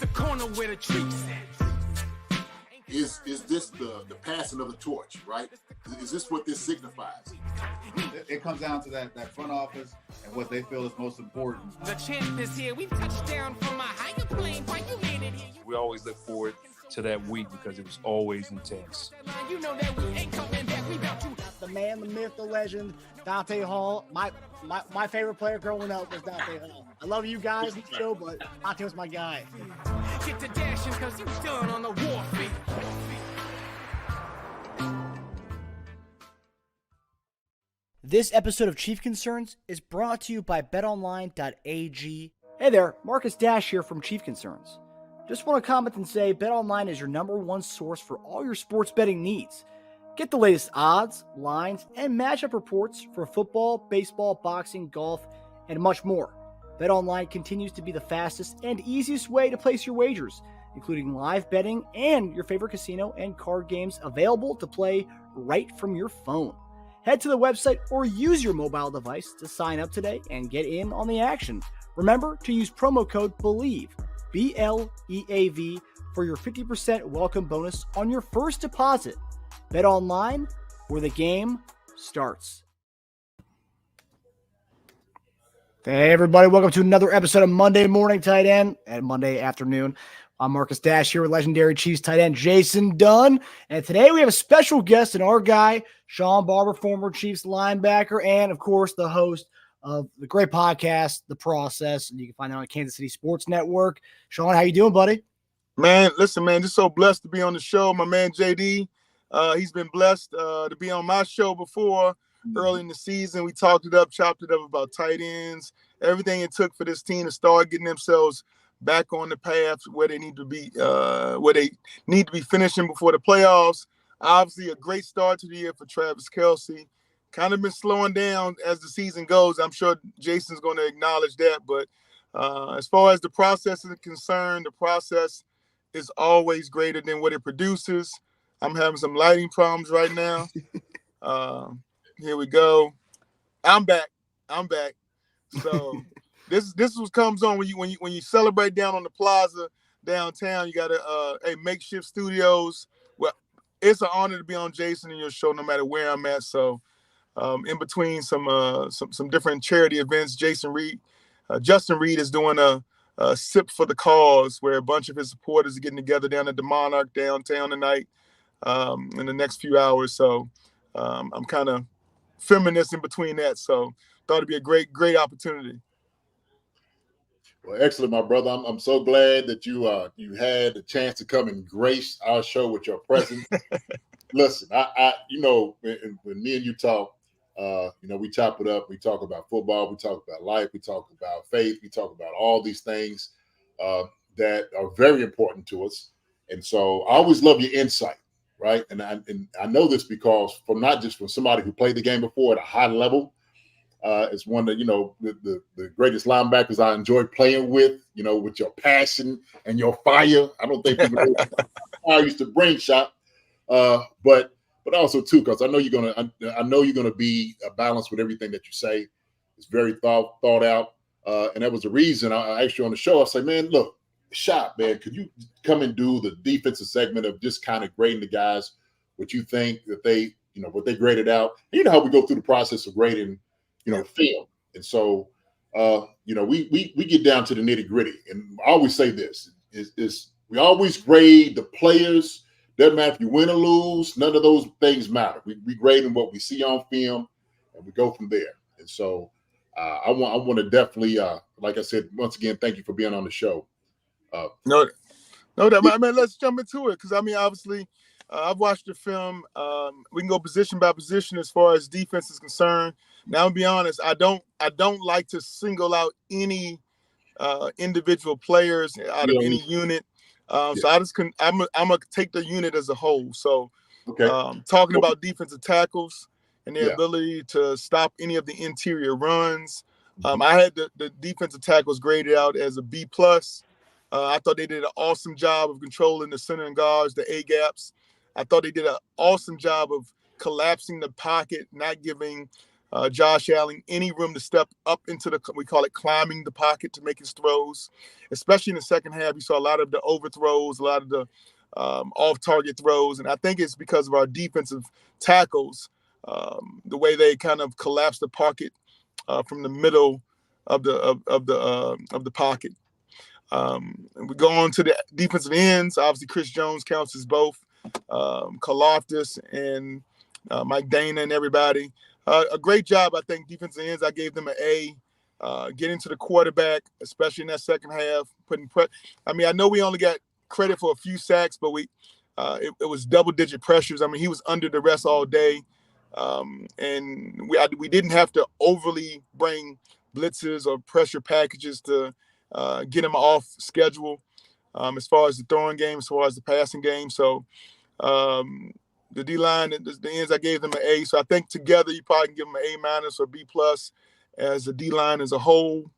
the corner where the treats at. Is this the passing of the torch, right? Is this what this signifies? It comes down to that front office and what they feel is most important. The champ is here. We touched down from a higher plane. Why you landed here? We always look forward to that week because it was always intense. You know that we ain't coming back. We about to. The man, the myth, the legend, Dante Hall. My favorite player growing up was Dante Hall. I love you guys in the show, but Dante was my guy. Get to dashing because you done on the warfare. This episode of Chief Concerns is brought to you by betonline.ag. Hey there, Marcus Dash here from Chief Concerns. Just want to comment and say BetOnline is your #1 source for all your sports betting needs. Get the latest odds, lines, and matchup reports for football, baseball, boxing, golf, and much more. BetOnline continues to be the fastest and easiest way to place your wagers, including live betting and your favorite casino and card games available to play right from your phone. Head to the website or use your mobile device to sign up today and get in on the action. Remember to use promo code BELIEVE, BLEAV, for your 50% welcome bonus on your first deposit. Bet online, where the game starts. Hey everybody, welcome to another episode of Monday Morning Tight End and Monday Afternoon. I'm Marcus Dash here with legendary Chiefs tight end Jason Dunn. And today we have a special guest and our guy, Shawn Barber, former Chiefs linebacker, and of course the host of the great podcast, The Process. And you can find it on Kansas City Sports Network. Shawn, how you doing, buddy? Man, listen, man, just so blessed to be on the show. My man JD, he's been blessed to be on my show before. Early in the season, we chopped it up about tight ends, everything it took for this team to start getting themselves back on the path where they need to be, finishing before the playoffs. Obviously, a great start to the year for Travis Kelce. Kind of been slowing down as the season goes. I'm sure Jason's going to acknowledge that. But as far as the process is concerned, the process is always greater than what it produces. I'm having some lighting problems right now. Here we go. I'm back. So this is what comes on when you celebrate down on the plaza downtown. You got makeshift studios. Well, it's an honor to be on Jason and your show, no matter where I'm at. So in between some different charity events, Justin Reed is doing a sip for the cause, where a bunch of his supporters are getting together down at the Monarch downtown tonight in the next few hours. So I'm kind of feminist in between that. So thought it'd be a great opportunity. Well, excellent, my brother. I'm so glad that you had the chance to come and grace our show with your presence. Listen, I when me and you talk, we chop it up. We talk about football. We talk about life. We talk about faith. We talk about all these things that are very important to us. And so I always love your insight, right? And I know this because not just from somebody who played the game before at a high level. It's one that, the greatest linebackers I enjoy playing with your passion and your fire. I don't think people know I used to bring shot, but also too, because I know you're gonna be balanced with everything that you say. It's very thought out, and that was the reason I asked you on the show. I say, man, look, Shot, man, could you come and do the defensive segment of just kind of grading the guys, what you think that they, what they graded out? And you know how we go through the process of grading, film. And so, we get down to the nitty gritty. And I always say this is we always grade the players. Doesn't matter if you win or lose. None of those things matter. We grade them what we see on film, and we go from there. And so I want to definitely, like I said, once again, thank you for being on the show. No, man, let's jump into it. Because, obviously, I've watched the film. We can go position by position as far as defense is concerned. Now, to be honest, I don't like to single out any individual players out of any unit. So I'm gonna take the unit as a whole. So, talking about defensive tackles and their ability to stop any of the interior runs, I had the defensive tackles graded out as a B+. I thought they did an awesome job of controlling the center and guards, the A gaps. I thought they did an awesome job of collapsing the pocket, not giving Josh Allen any room to step up into we call it climbing the pocket to make his throws, especially in the second half. You saw a lot of the overthrows, a lot of the off-target throws, and I think it's because of our defensive tackles, the way they kind of collapse the pocket from the middle of the pocket. And we go on to the defensive ends. Obviously, Chris Jones counts as both. Karlaftis and Mike Dana and everybody. A great job, I think, defensive ends. I gave them an A. Getting to the quarterback, especially in that second half, I know we only got credit for a few sacks, but it was double-digit pressures. I mean, he was under the rest all day, and we didn't have to overly bring blitzes or pressure packages to get him off schedule as far as the throwing game, as far as the passing game. So the D-line, the ends, I gave them an A. So I think together you probably can give them an A- or B+ as the D-line as a whole.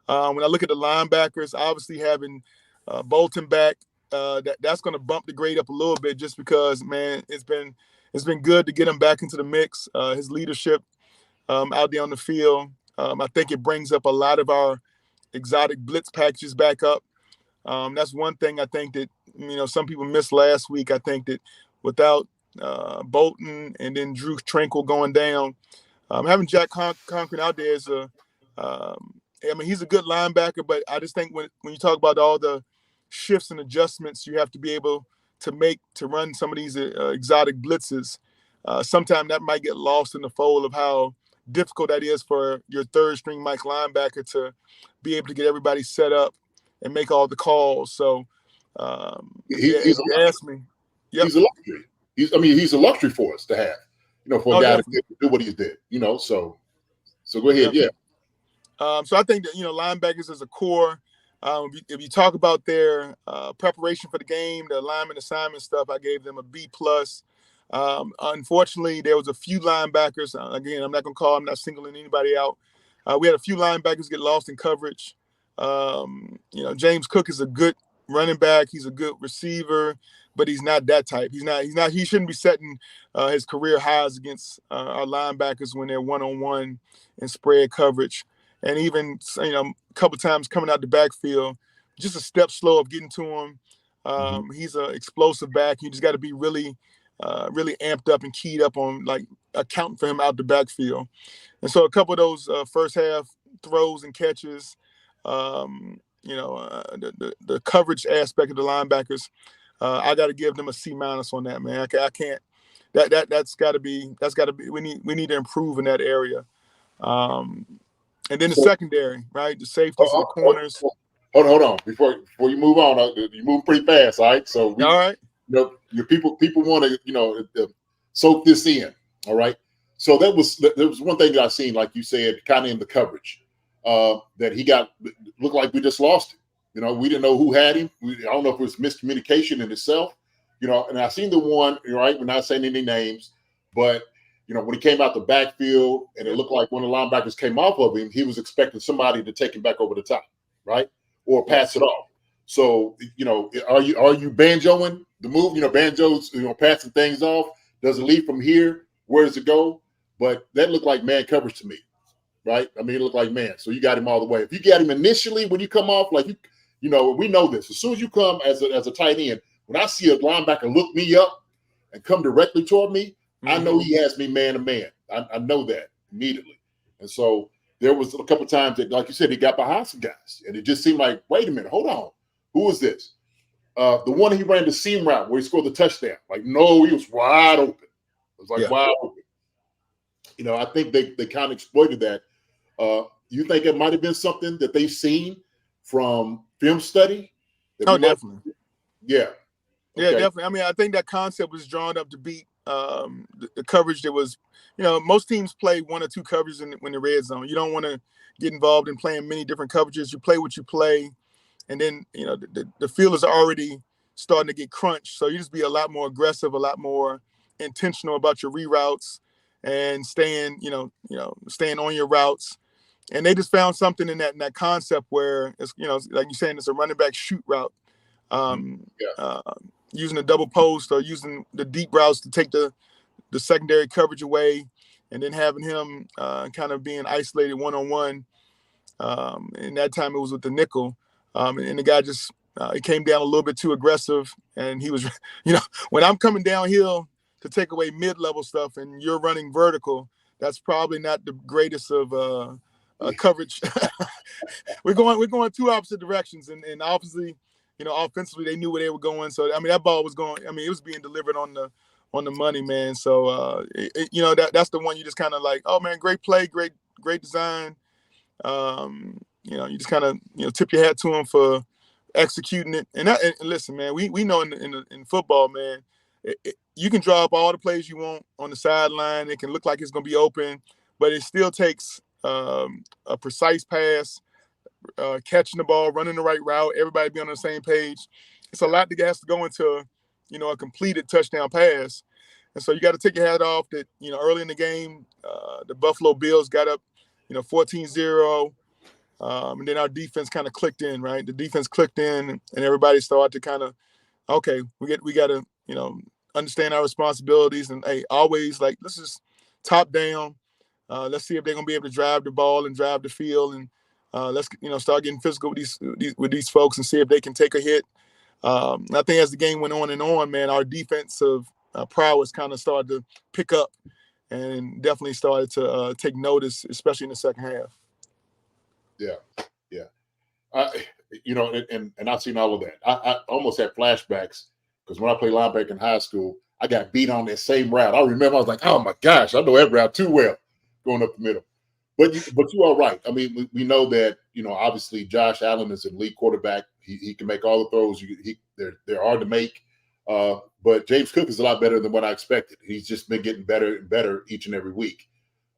When I look at the linebackers, obviously having Bolton back, that's going to bump the grade up a little bit just because, man, it's been good to get him back into the mix. His leadership out there on the field, I think it brings up a lot of our exotic blitz packages back up. That's one thing I think that, some people missed last week. I think that without Bolton and then Drew Tranquil going down, having Jack Conklin out there is he's a good linebacker, but I just think when you talk about all the shifts and adjustments you have to be able to make to run some of these exotic blitzes, sometimes that might get lost in the fold of how difficult that is for your third string Mike linebacker to be able to get everybody set up and make all the calls. So if you ask me, yep. He's a luxury. He's a luxury for us to have, for a guy definitely. to do what he did, so go ahead. Yep. Yeah. So I think that, linebackers as a core, if you talk about their preparation for the game, the alignment assignment stuff, I gave them a B+. Unfortunately, there was a few linebackers. Again, I'm not singling anybody out. We had a few linebackers get lost in coverage. James Cook is a good running back. He's a good receiver, but he's not that type. He shouldn't be setting his career highs against our linebackers when they're one-on-one and spread coverage. And even, a couple times coming out the backfield, just a step slow of getting to him. He's an explosive back. You just got to be really amped up and keyed up on accounting for him out the backfield. And so a couple of those first half throws and catches, the coverage aspect of the linebackers, I got to give them a C- on that, man. I can't. That's got to be. We need to improve in that area. And then the secondary, right? The safeties and the corners. Hold on. Before you move on, you move pretty fast, all right? So all right. Your people want to soak this in, all right? So there was one thing that I seen, like you said, kind of in the coverage, that he looked like we just lost him. We didn't know who had him. I don't know if it was miscommunication in itself, and I seen the one, right? We're not saying any names, but when he came out the backfield and it looked like one of the linebackers came off of him, he was expecting somebody to take him back over the top, right? Or pass it off. So, are you banjoing the move? Banjo's, passing things off. Does it lead from here? Where does it go? But that looked like man coverage to me, right? It looked like man. So you got him all the way. If you got him initially when you come off, we know this. As soon as you come as a tight end, when I see a linebacker look me up and come directly toward me, I know he has me man to man. I know that immediately. And so there was a couple of times that, like you said, he got behind some guys. And it just seemed like, wait a minute, hold on. Who is this? The one he ran the seam route where he scored the touchdown. No, he was wide open. It was wide open. I think they kind of exploited that. You think it might have been something that they've seen from film study? Definitely. Yeah. Yeah, definitely. I think that concept was drawn up to beat the coverage that was, most teams play one or two coverages when the red zone. You don't want to get involved in playing many different coverages. You play what you play, and then the field is already starting to get crunched. So you just be a lot more aggressive, a lot more intentional about your reroutes and staying on your routes. And they just found something in that concept where it's like you're saying, it's a running back shoot route. Using a double post or using the deep routes to take the secondary coverage away and then having him kind of being isolated one-on-one. And that time it was with the nickel. And the guy just he came down a little bit too aggressive. And he was, when I'm coming downhill to take away mid-level stuff and you're running vertical, that's probably not the greatest of coverage. we're going two opposite directions. And obviously, offensively, they knew where they were going. So, that ball was going, it was being delivered on the money, man. So, that's the one you just kind of like, oh, man, great play, great design. You just kind of, tip your hat to him for executing it. And listen, man, we know in football, man, you can draw up all the plays you want on the sideline. It can look like it's going to be open, but it still takes a precise pass, catching the ball, running the right route, everybody be on the same page. It's a lot that has to go into, a completed touchdown pass. And so you got to take your hat off that, early in the game, the Buffalo Bills got up, 14-0. And then our defense kind of clicked in, right? The defense clicked in and everybody started to kind of, okay, we got to, understand our responsibilities and, hey, always like, let's just top down. Let's see if they're going to be able to drive the ball and drive the field. And let's, start getting physical with these folks and see if they can take a hit. I think as the game went on, man, our defensive prowess kind of started to pick up and definitely started to take notice, especially in the second half. Yeah. And I've seen all of that. I almost had flashbacks because when I played linebacker in high school, I got beat on that same route. I remember I was like, oh my gosh, I know that route too well, going up the middle. But you are right. We know that, obviously Josh Allen is an elite quarterback. He can make all the throws. They're hard to make. But James Cook is a lot better than what I expected. He's just been getting better and better each and every week.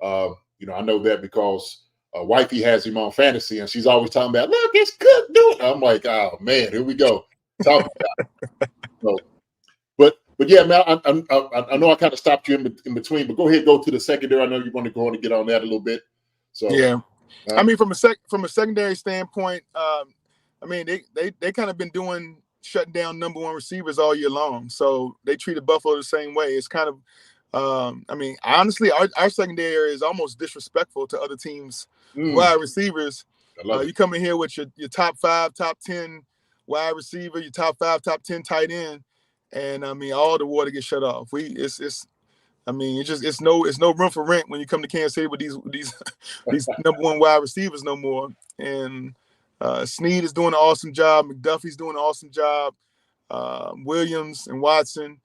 I know that because wifey has him on fantasy, and she's always talking about, look, it's Cook doing it. I'm like, oh man, here we go. Talk about it. So, but yeah, man, I know I kind of stopped you in between, but go ahead, go to the secondary. I know you want to go on and get on that a little bit. So yeah, from a secondary standpoint, they kind of been shutting down number one receivers all year long. So they treated Buffalo the same way. It's kind of, honestly, our secondary is almost disrespectful to other teams' wide receivers. You come in here with your top 5, top 10 wide receiver, your top 5, top 10 tight end, and all the water gets shut off. It's no room for rent when you come to Kansas City with these number one wide receivers no more. And Snead is doing an awesome job. McDuffie's doing an awesome job. Williams and Watson.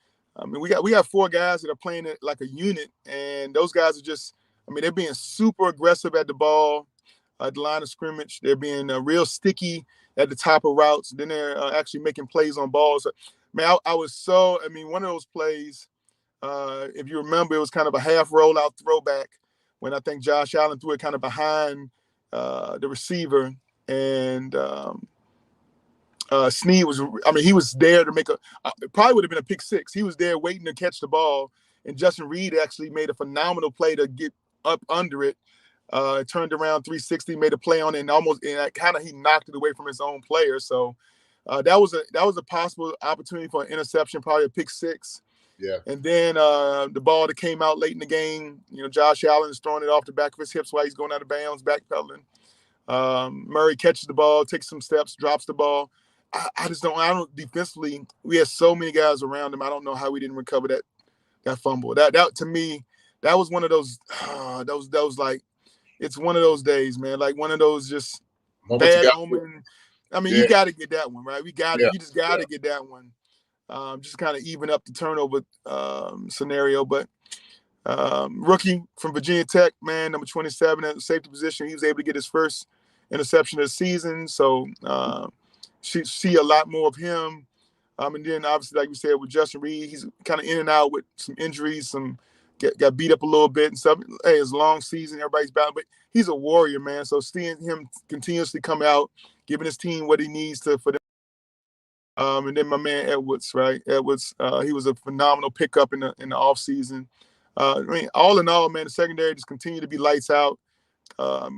We got 4 guys that are playing it like a unit, and those guys are just, they're being super aggressive at the ball, at the line of scrimmage. They're being real sticky at the top of routes. Then they're actually making plays on balls. Man, I was so, one of those plays, if you remember, it was kind of a half rollout throwback when I think Josh Allen threw it kind of behind the receiver, and Snead was, he was there to make probably would have been a pick 6. He was there waiting to catch the ball, and Justin Reed actually made a phenomenal play to get up under it. Turned around 360, made a play on it, and he knocked it away from his own player. So that was a possible opportunity for an interception, probably a pick 6. Yeah. And then the ball that came out late in the game, Josh Allen is throwing it off the back of his hips while he's going out of bounds, backpedaling. Murray catches the ball, takes some steps, drops the ball. I don't defensively, we had so many guys around him. I don't know how we didn't recover that fumble. That to me, that was one of those, like, it's one of those days, man. Like one of those just bad omen. You got to get that one, right? You just got to get that one. Just kind of even up the turnover scenario. But rookie from Virginia Tech, man, number 27 at the safety position. He was able to get his first interception of the season. So see a lot more of him. And then obviously, like we said, with Justin Reed, he's kind of in and out with some injuries, got beat up a little bit and stuff. Hey, it's a long season, everybody's battling, but he's a warrior, man. So seeing him continuously come out, giving his team what he needs for them. And then my man Edwards, right? Edwards, he was a phenomenal pickup in the offseason. All in all, man, the secondary just continued to be lights out,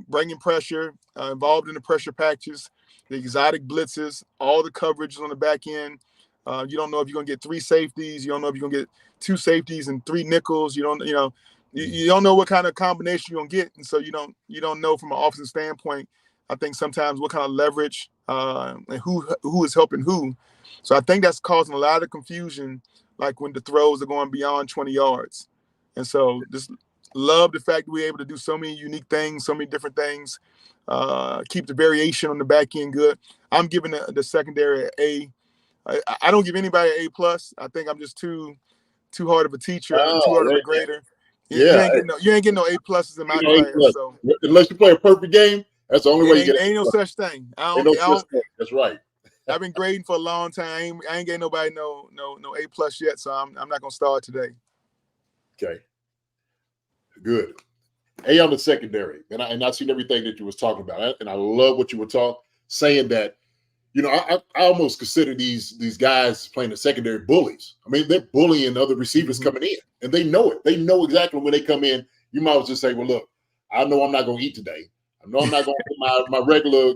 bringing pressure, involved in the pressure packages, the exotic blitzes, all the coverages on the back end. You don't know if you're going to get 3 safeties. You don't know if you're going to get 2 safeties and 3 nickels. You don't, You don't know what kind of combination you're gonna get, and so you don't know from an offensive standpoint. I think sometimes what kind of leverage and who is helping who. So I think that's causing a lot of confusion, like when the throws are going beyond 20 yards. And so just love the fact that we're able to do so many unique things, so many different things, keep the variation on the back end good. I'm giving the secondary an A. I don't give anybody an A+. I think I'm just too hard of a teacher, too hard of a grader. You ain't getting no A+ in my class. So unless you play a perfect game, that's the only way you get. Ain't no such thing. That's right. I've been grading for a long time. I ain't getting nobody no A+ yet, so I'm not gonna start today. Okay. Good. A on the secondary, and I seen everything that you was talking about, and I love what you were saying that. I almost consider these guys playing the secondary bullies. I mean, they're bullying other receivers coming in, and they know it. They know exactly when they come in. You might as well just say, well, look, I know I'm not going to eat today. I know I'm not going to get my regular,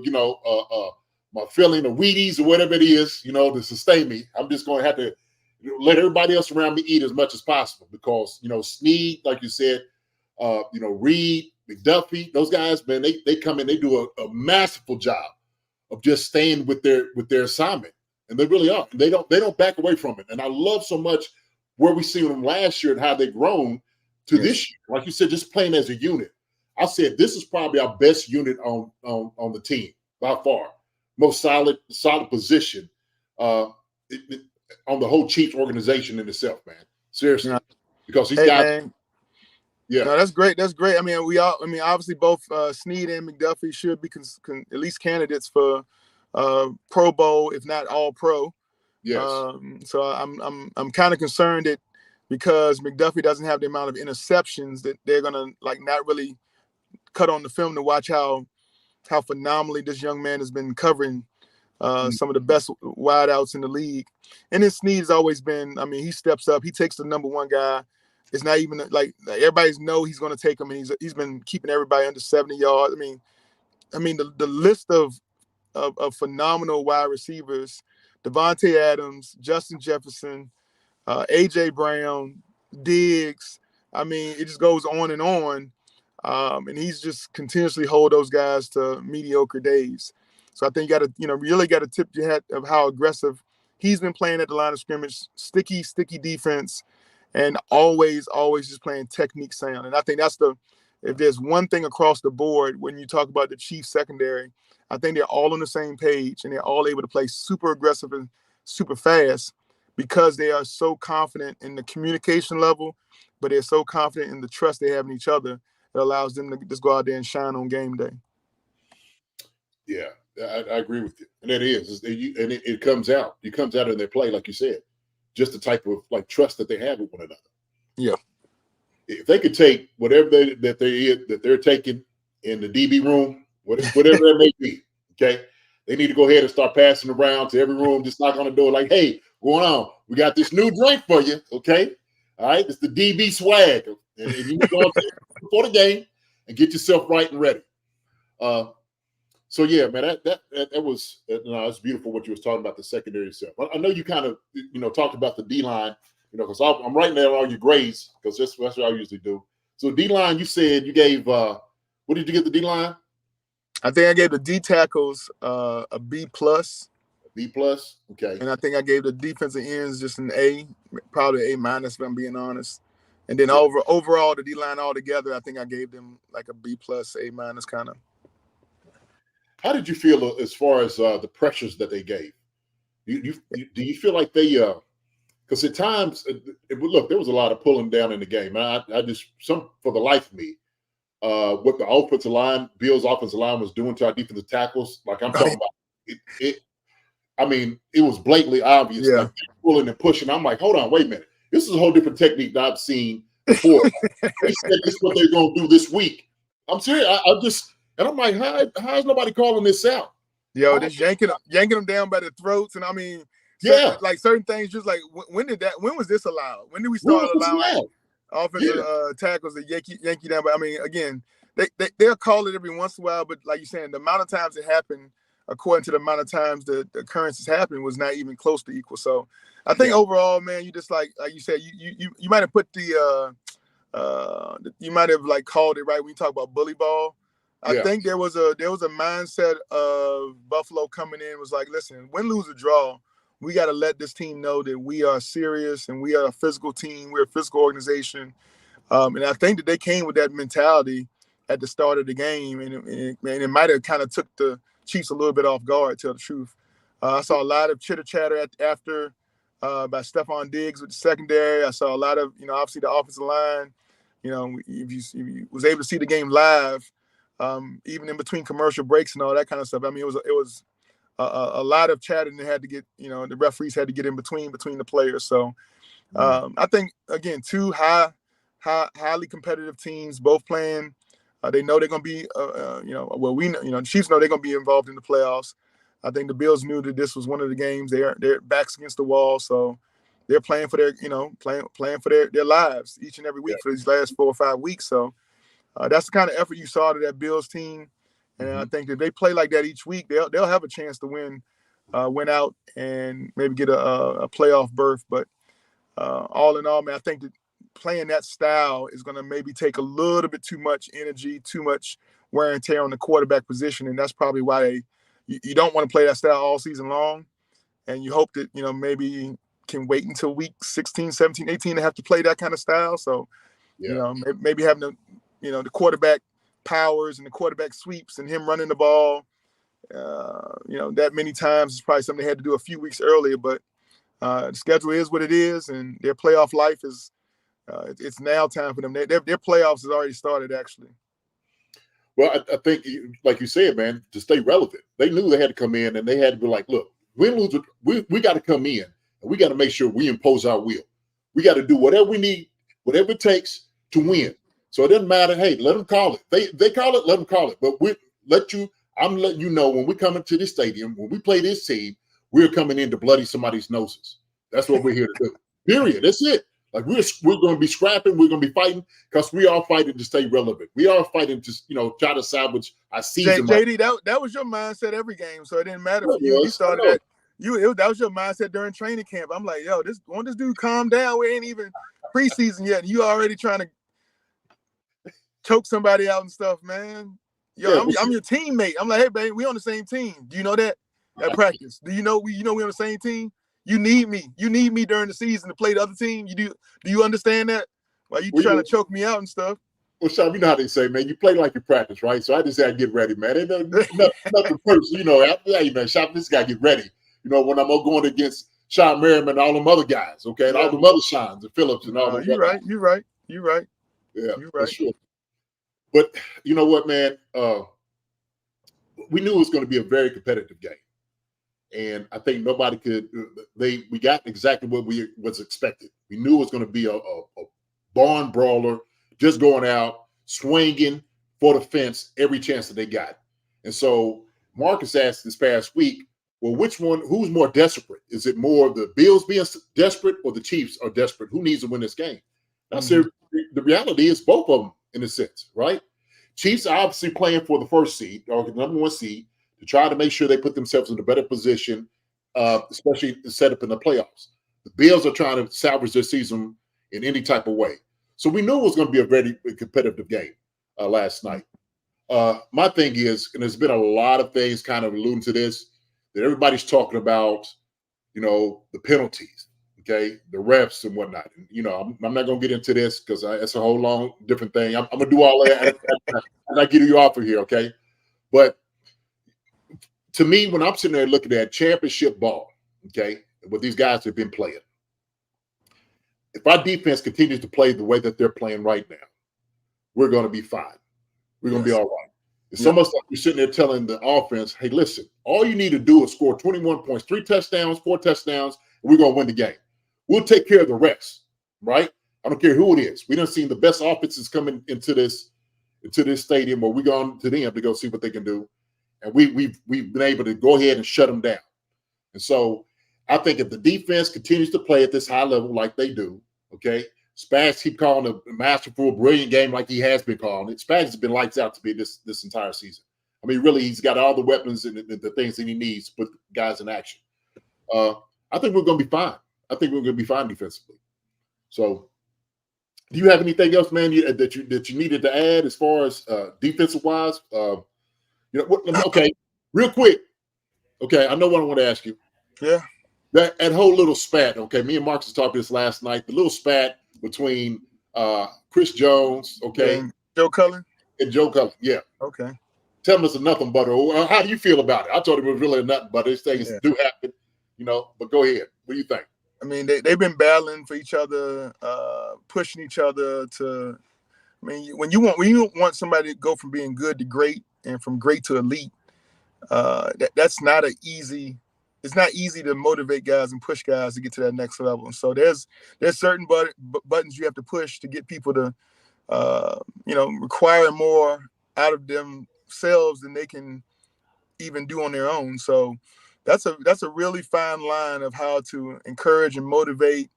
my filling of Wheaties or whatever it is, to sustain me. I'm just going to have to let everybody else around me eat as much as possible because, Snead, like you said, Reed, McDuffie, those guys, man, they come in, they do a masterful job of just staying with their assignment, and they really are. They don't back away from it, and I love so much where we see them last year and how they've grown to this year. Like you said, just playing as a unit. I said this is probably our best unit on the team by far, most solid position on the whole Chiefs organization in itself, man. Seriously, because these guys. Man. Yeah, no, that's great. That's great. I mean, obviously both Snead and McDuffie should be at least candidates for Pro Bowl, if not All Pro. Yes. So I'm kind of concerned that because McDuffie doesn't have the amount of interceptions that they're gonna not really cut on the film to watch how phenomenally this young man has been covering some of the best wideouts in the league. And then Snead has always been. I mean, he steps up. He takes the number one guy. It's not even like everybody's know he's going to take him, and he's been keeping everybody under 70 yards. I mean the list of phenomenal wide receivers: Devontae Adams, Justin Jefferson, AJ Brown, Diggs. I mean, it just goes on, and he's just continuously hold those guys to mediocre days. So I think you got to really got to tip your hat of how aggressive he's been playing at the line of scrimmage, sticky defense. And always just playing technique sound. And I think if there's one thing across the board when you talk about the Chiefs secondary, I think they're all on the same page and they're all able to play super aggressive and super fast because they are so confident in the communication level, but they're so confident in the trust they have in each other that allows them to just go out there and shine on game day. Yeah, I agree with you. And it is. And it comes out. It comes out in their play, like you said. Just the type of trust that they have with one another. Yeah. If they could take whatever that they're taking in the DB room, whatever that may be, okay, they need to go ahead and start passing around to every room, just knock on the door like, hey, what's going on? We got this new drink for you, okay? All right, it's the DB swag. And you can go before the game and get yourself right and ready. So yeah, man, that was it's beautiful what you was talking about the secondary itself. I know you kind of talked about the D line, because I'm writing down all your grades because that's what I usually do. So D line, you said you gave what did you get the D line? I think I gave the D tackles a B+. B+, okay. And I think I gave the defensive ends just an A, probably A- if I'm being honest. And then overall the D line altogether, I think I gave them like a B+, A- kind of. How did you feel as far as the pressures that they gave? Do you feel like they because at times look, there was a lot of pulling down in the game. And I just for the life of me, what the offensive line, Bill's offensive line was doing to our defensive tackles, like I'm talking about it was blatantly obvious, like pulling and pushing. I'm like, hold on, wait a minute. This is a whole different technique that I've seen before. They said this is what they're gonna do this week. I'm serious. And I'm like, how is nobody calling this out? Yo, just yanking them down by the throats. And I mean, certain things, just like when was this allowed? When did we start allowing offensive tackles to yank you down? But I mean, again, they'll call it every once in a while, but like you're saying, the amount of times it happened, according to the amount of times the occurrences happened, was not even close to equal. So I think overall, man, you just like you said, you might have put the you might have like called it right when you talk about bully ball. I think there was a mindset of Buffalo coming in was like, listen, win, lose, or draw, we got to let this team know that we are serious and we are a physical team. We're a physical organization. And I think that they came with that mentality at the start of the game, and it might have kind of took the Chiefs a little bit off guard, to tell the truth. I saw a lot of chitter-chatter after by Stephon Diggs with the secondary. I saw a lot of, obviously the offensive line. If you was able to see the game live, even in between commercial breaks and all that kind of stuff. I mean, it was a lot of chatting that had to get, the referees had to get in between the players. So I think, again, two highly competitive teams, both playing. They know they're going to be, the Chiefs know they're going to be involved in the playoffs. I think the Bills knew that this was one of the games. They're backs against the wall, so they're playing for their, playing for their lives each and every week for these last 4 or 5 weeks. So that's the kind of effort you saw to that Bills team, and I think that they play like that each week, they'll have a chance to win out and maybe get a playoff berth. But all in all, man, I think that playing that style is going to maybe take a little bit too much energy, too much wear and tear on the quarterback position, and that's probably why you don't want to play that style all season long, and you hope that, maybe can wait until week 16, 17, 18 to have to play that kind of style. So, maybe having the quarterback powers and the quarterback sweeps and him running the ball, that many times is probably something they had to do a few weeks earlier, but the schedule is what it is, and their playoff life is, it's now time for them. Their playoffs has already started, actually. Well, I think, like you said, man, to stay relevant, they knew they had to come in and they had to be like, look, win, lose, we got to come in and we got to make sure we impose our will. We got to do whatever we need, whatever it takes to win. So it doesn't matter. Hey, let them call it. They call it, let them call it. But I'm letting you know, when we come into this stadium, when we play this team, we're coming in to bloody somebody's noses. That's what we're here to do. Period. That's it. Like we're going to be scrapping, we're going to be fighting, because we are fighting to stay relevant. We are fighting to try to salvage our season. JD, that was your mindset every game, so it didn't matter for you. You started that. That was your mindset during training camp. I'm like, yo, this dude calm down. We ain't even preseason yet. You already trying to choke somebody out and stuff, man. Yo, I'm your teammate. I'm like, hey, babe, we on the same team. Do you know that at practice? Do you know we on the same team? You need me. You need me during the season to play the other team. Do you understand that? Why you trying to choke me out and stuff? Well, Sean, you know how they say, man, you play like you practice, right? So I just had to get ready, man. Ain't nothing personal. Hey, man, Sean, this guy get ready. When I'm going against Sean Merriman and all them other guys, okay, and all them other Seans and Phillips and all them. You're right. Yeah, you're right. For sure. But you know what, man? We knew it was going to be a very competitive game. And I think nobody could. We got exactly what was expected. We knew it was going to be a barn brawler, just going out swinging for the fence every chance that they got. And so Marcus asked this past week, well, who's more desperate? Is it more the Bills being desperate or the Chiefs are desperate? Who needs to win this game? I said the reality is both of them in a sense, right? Chiefs are obviously playing for the first seed or the number 1 seed, to try to make sure they put themselves in a better position, especially to set up in the playoffs. The Bills are trying to salvage their season in any type of way. So we knew it was going to be a very competitive game last night. My thing is, and there's been a lot of things kind of alluding to this, that everybody's talking about, the penalties, okay, the refs and whatnot. And, I'm not going to get into this because it's a whole long different thing. I'm going to do all that and I get you off of here, okay? But to me, when I'm sitting there looking at championship ball, okay, what these guys have been playing, if our defense continues to play the way that they're playing right now, we're going to be fine. We're going to be all right. It's almost like you're sitting there telling the offense, hey, listen, all you need to do is score 21 points, 3 touchdowns, 4 touchdowns, and we're going to win the game. We'll take care of the rest, right? I don't care who it is. We done seen the best offenses coming into this stadium, or we gone to them to go see what they can do. And we've been able to go ahead and shut them down. And so I think if the defense continues to play at this high level like they do, okay, Spags keep calling a masterful, brilliant game like he has been calling it. Spags has been lights out to be this entire season. I mean, really, he's got all the weapons and the things that he needs to put guys in action. I think we're going to be fine. I think we're going to be fine defensively. So Do you have anything else, man, that you needed to add as far as defensive wise? Okay, real quick. Okay, I know what I want to ask you. Yeah. That whole little spat. Okay, me and Marcus talked about this last night. The little spat between Chris Jones, okay, And Joe Cullen. and Joe Cullen. Yeah. Okay. Tell him it's a nothing but. How do you feel about it? I told him it was really a nothing but. These things do happen, But go ahead. What do you think? I mean, they've been battling for each other, pushing each other to. I mean, when you want somebody to go from being good to great and from great to elite, that's not an easy. It's not easy to motivate guys and push guys to get to that next level. And so there's certain buttons you have to push to get people to, require more out of themselves than they can even do on their own. So that's a really fine line of how to encourage and motivate.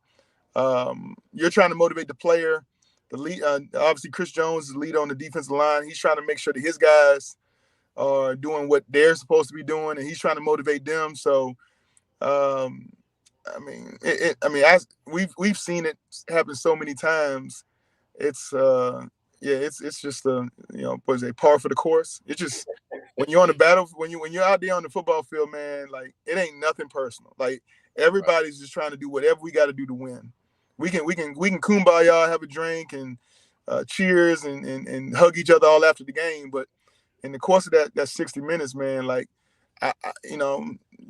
You're trying to motivate the player. The lead, obviously, Chris Jones is the leader on the defensive line. He's trying to make sure that his guys are doing what they're supposed to be doing, and he's trying to motivate them. So, we've seen it happen so many times. It's just par for the course. It's just when you're on the battle, when you're out there on the football field, man, like it ain't nothing personal. Like everybody's just trying to do whatever we got to do to win. We can kumbaya, have a drink, and cheers and hug each other all after the game, but in the course of that 60 minutes, man, like,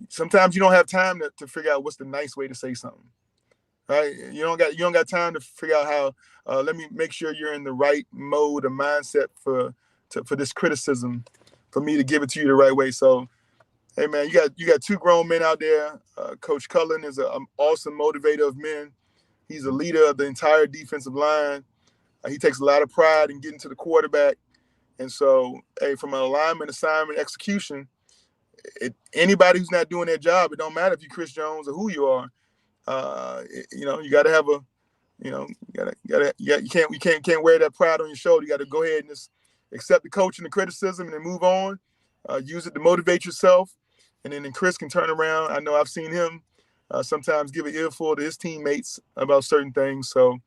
sometimes you don't have time to figure out what's the nice way to say something, right? You don't got time to figure out how. Let me make sure you're in the right mode or mindset for this criticism, for me to give it to you the right way. So, hey, man, you got two grown men out there. Coach Cullen is an awesome motivator of men. He's a leader of the entire defensive line. He takes a lot of pride in getting to the quarterback. And so, hey, from an alignment, assignment, execution, anybody who's not doing their job, it don't matter if you're Chris Jones or who you are. You got to have you can't wear that pride on your shoulder. You got to go ahead and just accept the coach and the criticism and then move on. Use it to motivate yourself, and then Chris can turn around. I know I've seen him sometimes give an earful to his teammates about certain things. So,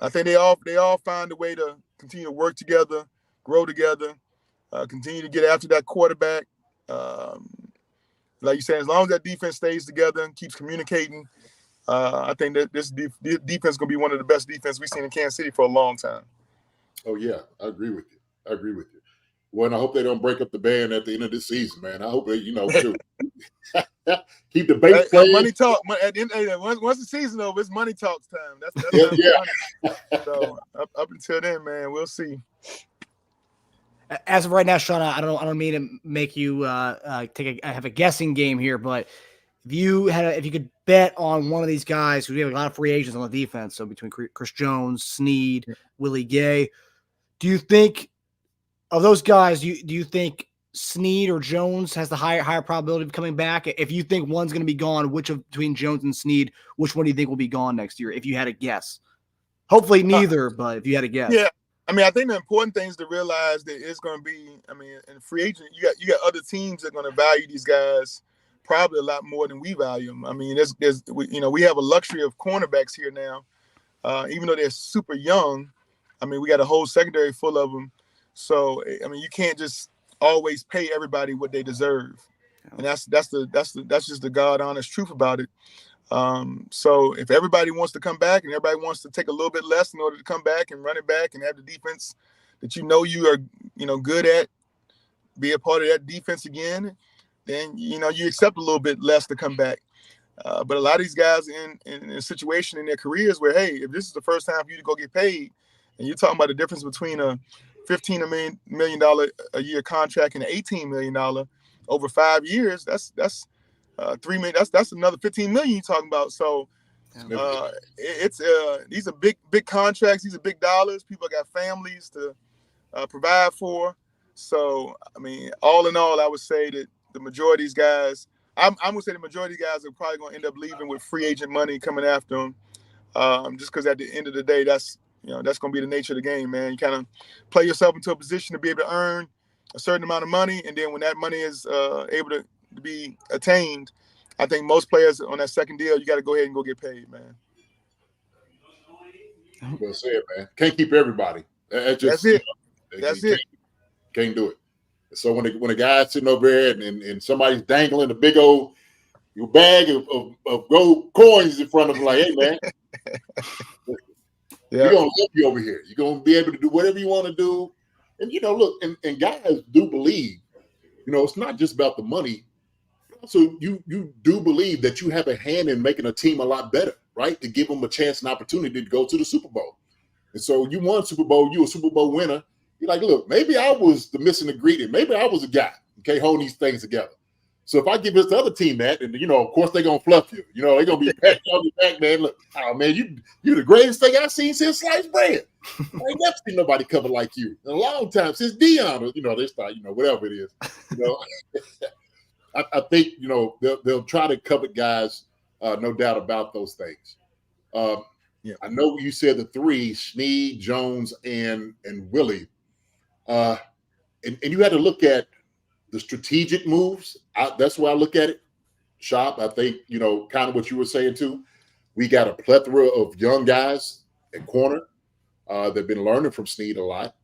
I think they all find a way to continue to work together, grow together, continue to get after that quarterback. Like you said, as long as that defense stays together and keeps communicating, I think that this defense is going to be one of the best defenses we've seen in Kansas City for a long time. Oh, yeah, I agree with you. Well, and I hope they don't break up the band at the end of this season, man. I hope they, too. Keep the bass playing. Money talk. At the end, once the season over, it's money talks time. That's money. So up until then, man, we'll see. As of right now, Shawn, I don't mean to make you have a guessing game here, but if you could bet on one of these guys, who have a lot of free agents on the defense, so between Chris Jones, Snead, Willie Gay, do you think of those guys? Do you think Snead or Jones has the higher probability of coming back? If you think one's going to be gone, between Jones and Snead, which one do you think will be gone next year? If you had a guess, hopefully neither, but if you had a guess, yeah. I mean, I think the important thing is to realize that it's going to be. I mean, in free agent, you got other teams that are going to value these guys probably a lot more than we value them. I mean, we have a luxury of cornerbacks here now, even though they're super young. I mean, we got a whole secondary full of them. So, I mean, you can't just always pay everybody what they deserve, and that's just the God honest truth about it. So if everybody wants to come back and everybody wants to take a little bit less in order to come back and run it back and have the defense that you are good at, be a part of that defense again, then you accept a little bit less to come back. But a lot of these guys in a situation in their careers where, hey, if this is the first time for you to go get paid, and you're talking about the difference between a $15 million a year contract and an $18 million over 5 years, that's $3 million. That's another $15 million you're talking about. So these are big contracts. These are big dollars. People got families to provide for. So I mean, all in all, I would say that the majority of these guys, I'm gonna say the majority of these guys are probably gonna end up leaving with free agent money coming after them. Just because at the end of the day, that's gonna be the nature of the game, man. You kind of play yourself into a position to be able to earn a certain amount of money, and then when that money is able to be attained, I think most players on that second deal, you got to go ahead and go get paid, man. Well said, man. Can't keep everybody. That's it. That's it. Can't do it. So when a guy's sitting over there and somebody's dangling a big old bag of gold coins in front of him, like, hey, man, we're going to help you over here. You're going to be able to do whatever you want to do. And, look, and guys do believe, it's not just about the money. Also, you do believe that you have a hand in making a team a lot better, right? To give them a chance and opportunity to go to the Super Bowl. And so you won Super Bowl, you a Super Bowl winner. You're like, look, maybe I was the missing ingredient. Maybe I was a guy, okay, holding these things together. So if I give this other team that, and of course they're gonna fluff you. They're gonna be patting on your back, man. Look, oh man, you the greatest thing I've seen since sliced bread. I ain't never seen nobody cover like you in a long time since Dion. They start, whatever it is. I think they'll try to cover guys, no doubt about those things. I know you said the three: Snead, Jones, and Willie. And you had to look at the strategic moves. That's why I look at it. Shop, I think, kind of what you were saying too. We got a plethora of young guys at corner. They've been learning from Snead a lot.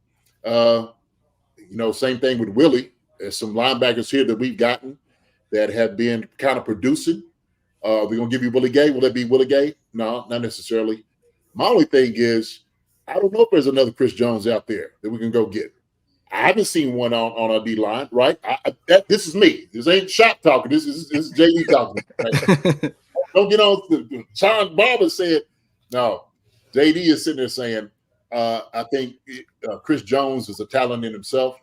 Same thing with Willie. There's some linebackers here that we've gotten that have been kind of producing. We're going to give you Willie Gay. Will it be Willie Gay? No, not necessarily. My only thing is, I don't know if there's another Chris Jones out there that we can go get. I haven't seen one on our D line, right? This is me. This ain't shop talking. This is JD talking. Right? Don't get on. Shawn Barber said, no. JD is sitting there saying, I think Chris Jones is a talent in himself.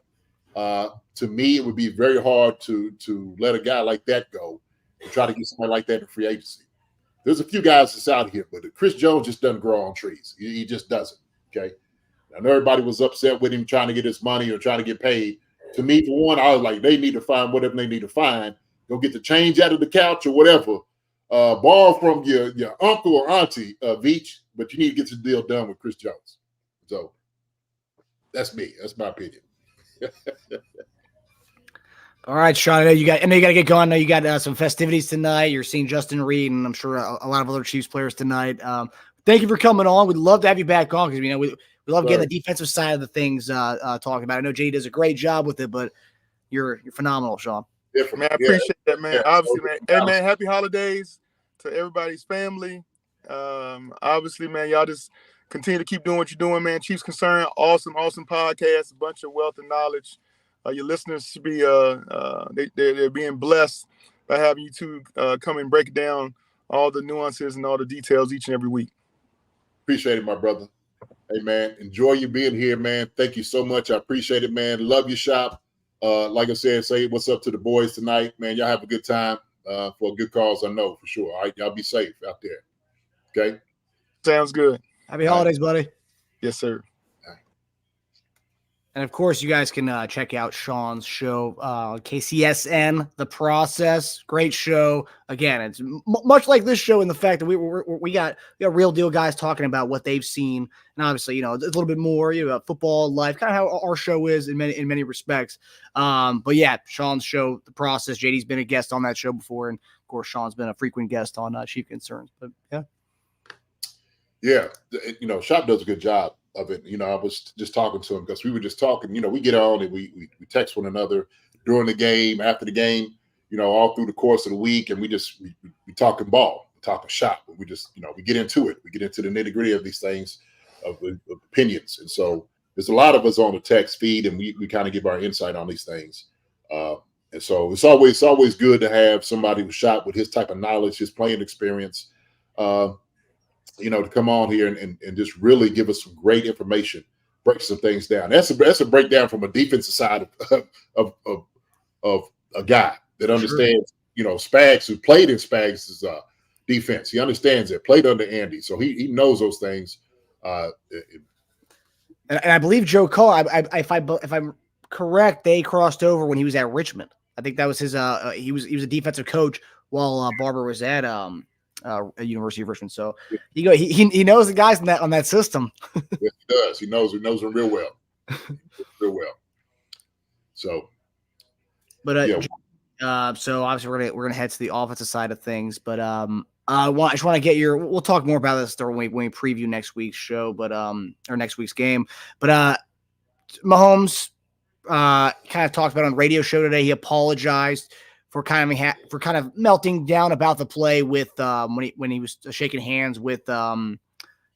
To me, it would be very hard to let a guy like that go and try to get somebody like that in free agency. There's a few guys that's out here, but Chris Jones just doesn't grow on trees. He just doesn't. Okay. I know everybody was upset with him trying to get his money or trying to get paid. To me, for one, I was like, they need to find whatever they need to find. Go get the change out of the couch or whatever. Borrow from your uncle or auntie, Veach, but you need to get the deal done with Chris Jones. So that's me. That's my opinion. All right, Shawn. I know you got to get going. I know you got some festivities tonight. You're seeing Justin Reed, and I'm sure a lot of other Chiefs players tonight. Thank you for coming on. We'd love to have you back on because we love getting the defensive side of the things talking about. I know JD does a great job with it, but you're phenomenal, Shawn. Man, I appreciate that, man. Obviously, man. Hey, man, happy holidays to everybody's family. Obviously, man, y'all just continue to keep doing what you're doing, man. Chiefs Concern, awesome podcast, a bunch of wealth and knowledge. Your listeners should be they're being blessed by having you two come and break down all the nuances and all the details each and every week. Appreciate it, my brother. Hey, man, enjoy you being here, man. Thank you so much. I appreciate it, man. Love your shop. Like I said, say what's up to the boys tonight, man. Y'all have a good time for a good cause, I know for sure. All right, y'all be safe out there. Okay? Sounds good. Happy holidays, buddy. Yes, sir. And of course, you guys can check out Shawn's show, KCSN, The Process. Great show. Again, it's much like this show in the fact that we got real deal guys talking about what they've seen, and obviously, it's a little bit more football life, kind of how our show is in many respects. But yeah, Shawn's show, The Process. JD's been a guest on that show before, and of course, Shawn's been a frequent guest on Chief Concerns. But yeah, Shop does a good job of it. I was just talking to him because we were just talking. We get on and we text one another during the game, after the game, all through the course of the week, and we talking ball, talking shop. We just we get into it. We get into the nitty gritty of these things, of opinions, and so there's a lot of us on the text feed, and we kind of give our insight on these things. And so it's always good to have somebody who's shot with his type of knowledge, his playing experience. To come on here and just really give us some great information, break some things down. That's a breakdown from a defensive side of a guy that understands, Spags, who played in Spags' defense. He understands it, played under Andy. So he knows those things. And I believe Joe Cole, if I'm correct, they crossed over when he was at Richmond. I think that was his he was a defensive coach while Barber was at University of Richmond. So he knows the guys on that system. Yes, he does. He knows them real well. Real well. So, but so obviously we're gonna head to the offensive side of things. But I just want to get your. We'll talk more about this when we preview next week's show, but or next week's game. But Mahomes kind of talked about on the radio show today. He apologized for kind of melting down about the play with when he was shaking hands with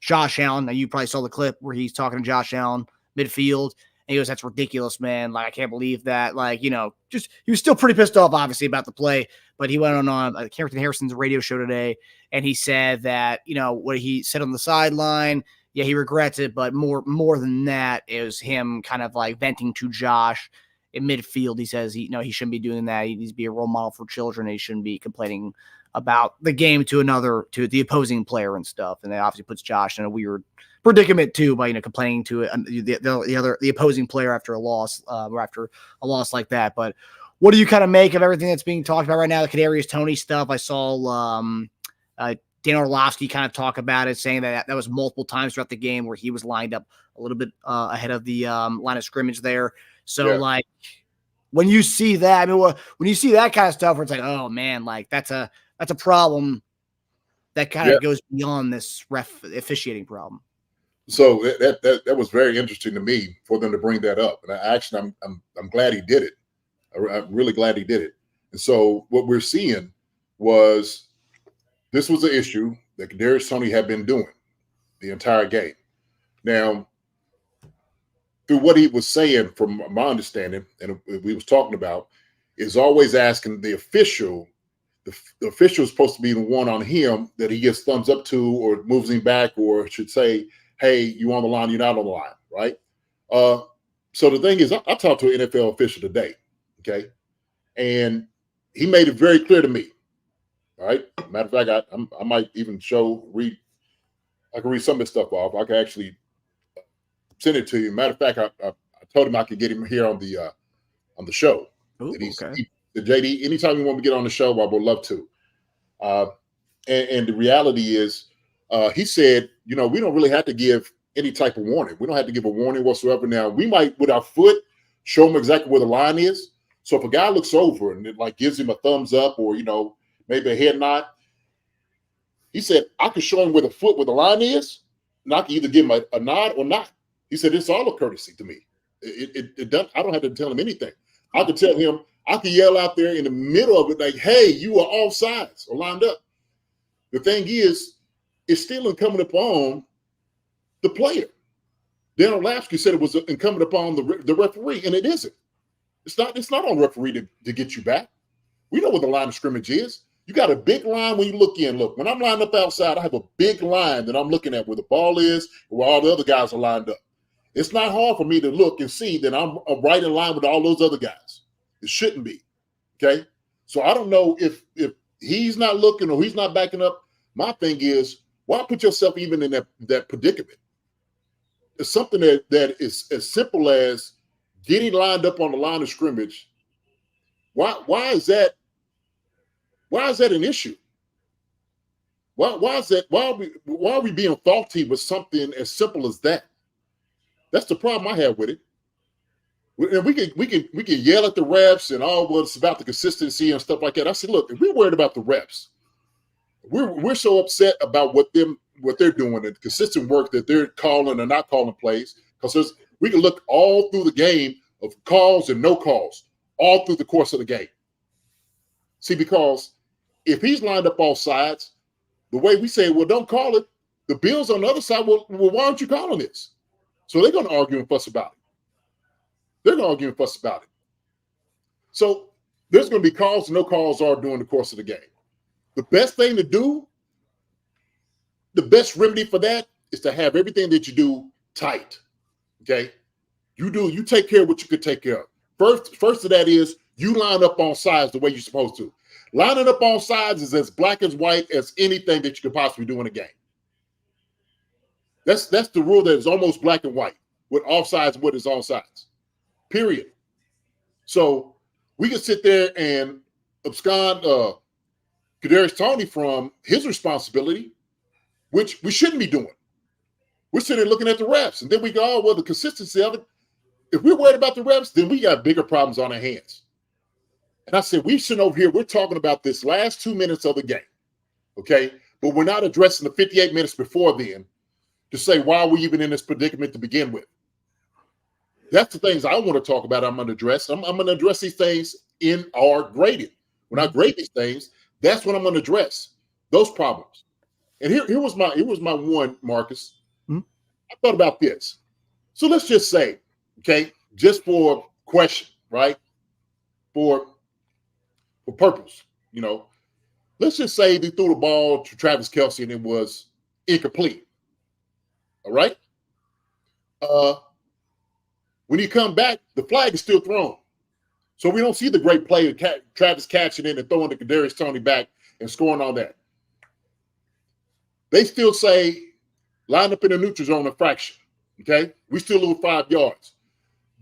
Josh Allen. Now you probably saw the clip where he's talking to Josh Allen midfield. And he goes, "That's ridiculous, man. Like, I can't believe that." Like, just he was still pretty pissed off, obviously, about the play. But he went on Carrington Harrison's radio show today, and he said that what he said on the sideline, yeah, he regrets it, but more than that, it was him kind of like venting to Josh in midfield. He says he shouldn't be doing that. He needs to be a role model for children. He shouldn't be complaining about the game to the opposing player and stuff. And that obviously puts Josh in a weird predicament too by complaining to the opposing player after a loss or after a loss like that. But what do you kind of make of everything that's being talked about right now? The Kadarius Toney stuff. I saw Dan Orlovsky kind of talk about it, saying that was multiple times throughout the game where he was lined up a little bit ahead of the line of scrimmage there. So like when you see that, when you see that kind of stuff where it's like, oh man, like that's a problem that kind of goes beyond this ref officiating problem. So that was very interesting to me for them to bring that up, and I'm glad he did it. I'm really glad he did it. And so what we're seeing was this was an issue that Kadarius Toney had been doing the entire game. Now, through what he was saying, from my understanding, and we was talking about, is always asking the official. The official is supposed to be the one on him that he gives thumbs up to or moves him back or should say, hey, you on the line, you're not on the line, right? So the thing is, I talked to an NFL official today, okay? And he made it very clear to me, all right? Matter of fact, I might even I can read some of this stuff off. I can actually send it to you. Matter of fact, I told him I could get him here on the show. Ooh, okay. JD, anytime you want me to get on the show, I would love to. And the reality is, he said, we don't really have to give any type of warning. We don't have to give a warning whatsoever. Now, we might, with our foot, show him exactly where the line is. So if a guy looks over and it like gives him a thumbs up or, maybe a head nod, he said, I could show him where the line is, and I can either give him a nod or not. He said, it's all a courtesy to me. It doesn't, I don't have to tell him anything. I could tell him, I could yell out there in the middle of it, like, hey, you are off sides or lined up. The thing is, it's still incumbent upon the player. Dan Orlovsky said it was incumbent upon the referee, and it isn't. It's not on referee to get you back. We know what the line of scrimmage is. You got a big line when you look in. Look, when I'm lined up outside, I have a big line that I'm looking at where the ball is and where all the other guys are lined up. It's not hard for me to look and see that I'm right in line with all those other guys. It shouldn't be, okay? So I don't know if he's not looking or he's not backing up. My thing is, why put yourself even in that predicament? It's something that is as simple as getting lined up on the line of scrimmage. Why is that an issue? Why is that? Why are we being faulty with something as simple as that? That's the problem I have with it. And we can yell at the refs and all what's about the consistency and stuff like that. I said, look, if we're worried about the refs, we're so upset about what they're doing and the consistent work that they're calling or not calling plays, because we can look all through the game of calls and no calls all through the course of the game. See, because if he's lined up all sides, the way we say, well, don't call it, the Bills on the other side, well, why aren't you calling this? So they're going to argue and fuss about it. So there's going to be calls and no calls are during the course of the game. The best thing to do, the best remedy for that is to have everything that you do tight, okay? You take care of what you could take care of. First of that is you line up on sides the way you're supposed to. Lining up on sides is as black as white as anything that you could possibly do in a game. That's the rule that is almost black and white, with offsides and what is onside. Period. So we can sit there and abscond Kadarius Toney from his responsibility, which we shouldn't be doing. We're sitting there looking at the refs, and then we go, oh, well, the consistency of it. If we're worried about the refs, then we got bigger problems on our hands. And I said, we sitting over here, we're talking about this last 2 minutes of the game, okay? but we're not addressing the 58 minutes before then to say why are we even in this predicament to begin with. That's the things I want to talk about. I'm going to address. I'm going to address these things in our grading. When I grade these things, that's what I'm going to address, those problems. And here was my one, Marcus. I thought about this. So let's just say, okay, just for question, right? For purpose, let's just say they threw the ball to Travis Kelce and it was incomplete. All right. When you come back, the flag is still thrown. So we don't see the great play of Travis catching it and throwing the Kadarius Toney back and scoring all that. They still say line up in the neutral zone a fraction. Okay. We still lose 5 yards.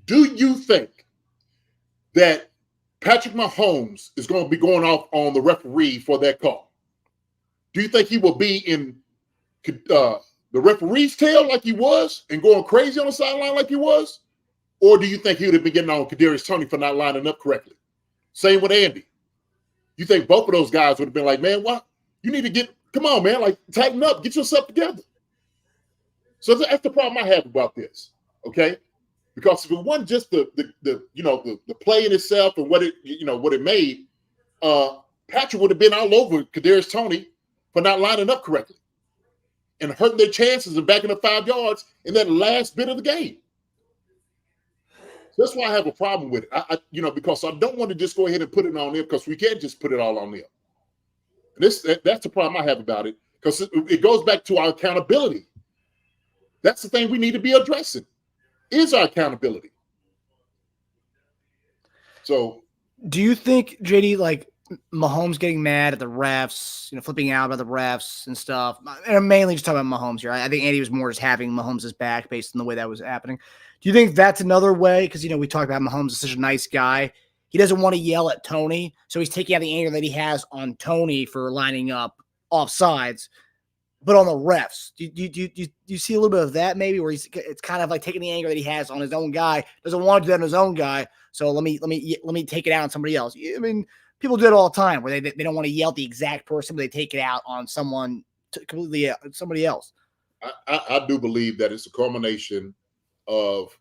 Do you think that Patrick Mahomes is going to be going off on the referee for that call? Do you think he will be in the referee's tail like he was and going crazy on the sideline like he was? Or do you think he would have been getting on Kadarius Toney for not lining up correctly? Same with Andy. You think both of those guys would have been like, man, what? You need to come on, man, like tighten up, get yourself together. So that's the problem I have about this, okay? Because if it wasn't just the play in itself and what it made, Patrick would have been all over Kadarius Toney for not lining up correctly and hurting their chances of backing up 5 yards in that last bit of the game. So that's why I have a problem with it. Because I don't want to just go ahead and put it on them because we can't just put it all on them. And that's the problem I have about it because it goes back to our accountability. That's the thing we need to be addressing is our accountability. So do you think, JD, like Mahomes getting mad at the refs, flipping out about the refs and stuff? And I'm mainly just talking about Mahomes here. I think Andy was more just having Mahomes' back based on the way that was happening. Do you think that's another way? Because, we talked about Mahomes is such a nice guy. He doesn't want to yell at Toney, so he's taking out the anger that he has on Toney for lining up offsides. But on the refs, do you see a little bit of that maybe where it's kind of like taking the anger that he has on his own guy, doesn't want to do that on his own guy, so let me take it out on somebody else. I mean, people do it all the time where they don't want to yell at the exact person, but they take it out on someone completely somebody else. I do believe that it's a culmination of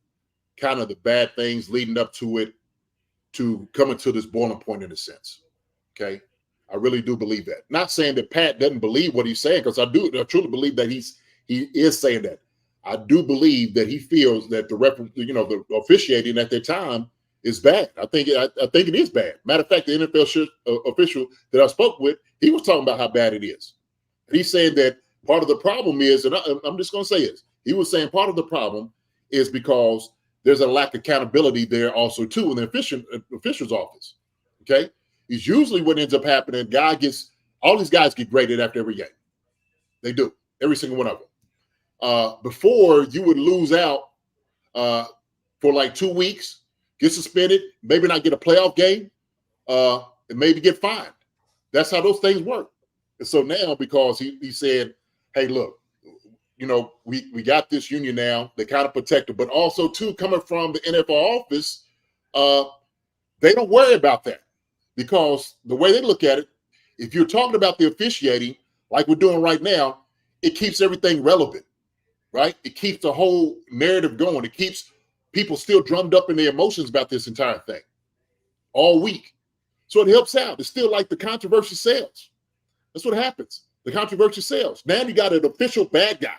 kind of the bad things leading up to it to coming to this boiling point in a sense. Okay. I really do believe that. Not saying that Pat doesn't believe what he's saying, because I truly believe that he is saying that. I do believe that he feels that the officiating at that time is bad. I think it is bad. Matter of fact, the NFL official that I spoke with, he was talking about how bad it is. And he's saying that part of the problem is, and I'm just going to say this, he was saying part of the problem is because there's a lack of accountability there also too in the official's office. Okay. Is usually what ends up happening. All these guys get graded after every game. They do, every single one of them. Before you would lose out for like 2 weeks, get suspended, maybe not get a playoff game, and maybe get fined. That's how those things work. And so now, because he said, hey, look, we got this union now, they kind of protect it, but also too, coming from the NFL office, they don't worry about that. Because the way they look at it, if you're talking about the officiating, like we're doing right now, it keeps everything relevant, right? It keeps the whole narrative going. It keeps people still drummed up in their emotions about this entire thing all week. So it helps out. It's still like the controversy sells. That's what happens. The controversy sells. Now you got an official bad guy,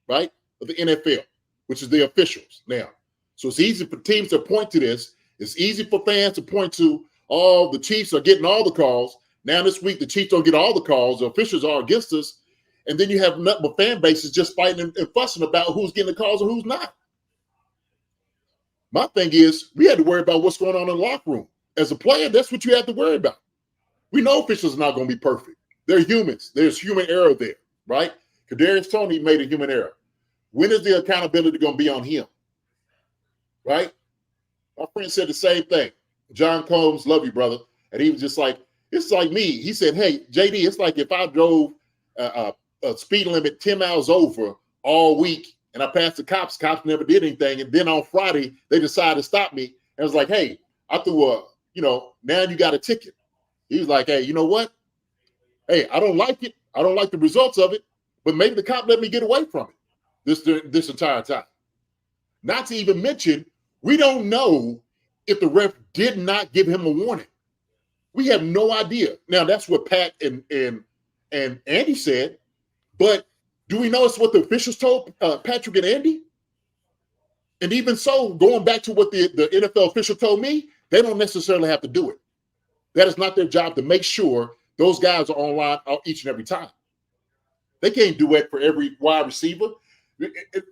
right, of the NFL, which is the officials now. So it's easy for teams to point to this. It's easy for fans to point to, the Chiefs are getting all the calls. Now this week, the Chiefs don't get all the calls. The officials are against us. And then you have nothing but fan bases just fighting and fussing about who's getting the calls and who's not. My thing is, we had to worry about what's going on in the locker room. As a player, that's what you have to worry about. We know officials are not going to be perfect. They're humans. There's human error there, right? Kadarius Toney made a human error. When is the accountability going to be on him? Right? My friend said the same thing. John Combs, love you, brother. And he was just like, it's like me. He said, hey, JD, it's like if I drove a speed limit 10 miles over all week and I passed the cops never did anything. And then on Friday, they decided to stop me. And it was like, hey, I threw now you got a ticket. He was like, hey, you know what? Hey, I don't like it. I don't like the results of it, but maybe the cop let me get away from it this entire time. Not to even mention, we don't know if the ref did not give him a warning. We have no idea. Now, that's what Pat and Andy said, but do we know it's what the officials told Patrick and Andy? And even so, going back to what the NFL official told me, they don't necessarily have to do it. That is not their job to make sure those guys are online each and every time. They can't do it for every wide receiver.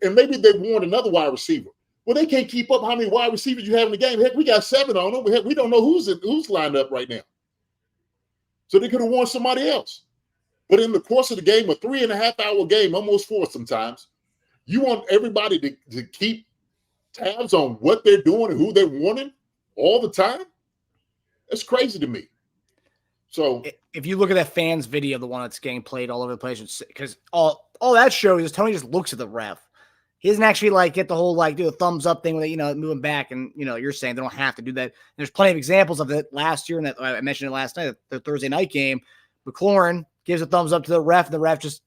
And maybe they warned another wide receiver. Well, they can't keep up how many wide receivers you have in the game. Heck, we got 7 on them. Heck, we don't know who's lined up right now. So they could have warned somebody else. But in the course of the game, a 3.5-hour game, almost 4 sometimes, you want everybody to keep tabs on what they're doing and who they're warning all the time? That's crazy to me. So if you look at that fans video, the one that's getting played all over the place, because all that shows is Tony just looks at the ref. He doesn't actually like get the whole do a thumbs up thing with it, moving back. And you're saying they don't have to do that. There's plenty of examples of it last year, and that I mentioned it last night, the Thursday night game. McLaurin gives a thumbs up to the ref, and the ref just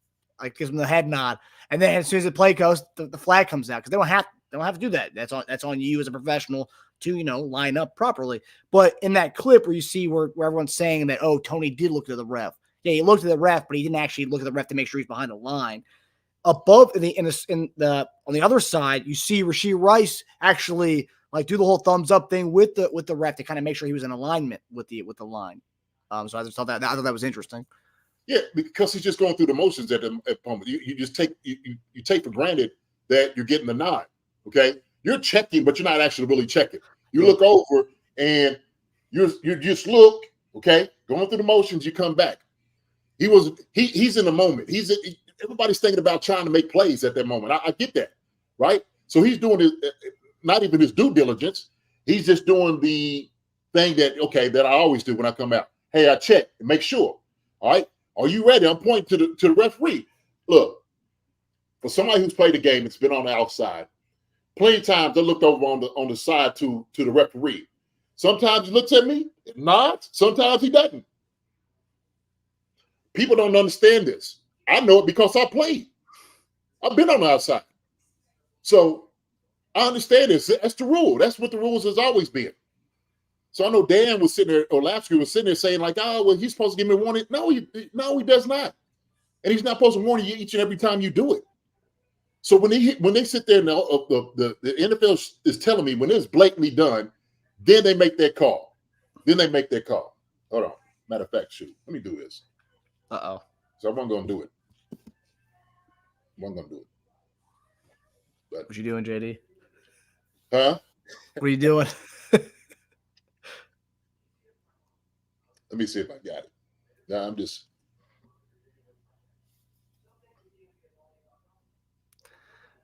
gives him the head nod. And then as soon as the play goes, the flag comes out because they don't have to do that. That's on you as a professional to line up properly. But in that clip where you see where everyone's saying that, oh, Tony did look at the ref. Yeah, he looked at the ref, but he didn't actually look at the ref to make sure he's behind the line. Above on the other side, you see Rashee Rice actually do the whole thumbs up thing with the ref to kind of make sure he was in alignment with the line. So I just thought that was interesting. Yeah, because he's just going through the motions at the moment. You just take you take for granted that you're getting the nod. Okay, you're checking, but you're not actually really checking. You look over and you just look. Okay, going through the motions, you come back. He's in the moment. Everybody's thinking about trying to make plays at that moment. I get that, right? So he's doing not even his due diligence. He's just doing the thing that I always do when I come out. Hey, I check and make sure. All right, are you ready? I'm pointing to the referee. Look, for somebody who's played the game, it's been on the outside. Plenty of times I looked over on the side to the referee. Sometimes he looks at me, nods. Sometimes he doesn't. People don't understand this. I know it because I played. I've been on the outside. So I understand this. That's the rule. That's what the rules has always been. So I know Dan was sitting there, or Lapsky was sitting there saying he's supposed to give me a warning. No, he does not. And he's not supposed to warn you each and every time you do it. So when they sit there and the NFL is telling me when it's blatantly done, then they make that call. Hold on. Matter of fact, shoot. Let me do this. Uh-oh. So I wasn't going to do it. But, what you doing, JD? Huh? What are you doing? Let me see if I got it. No, I'm just.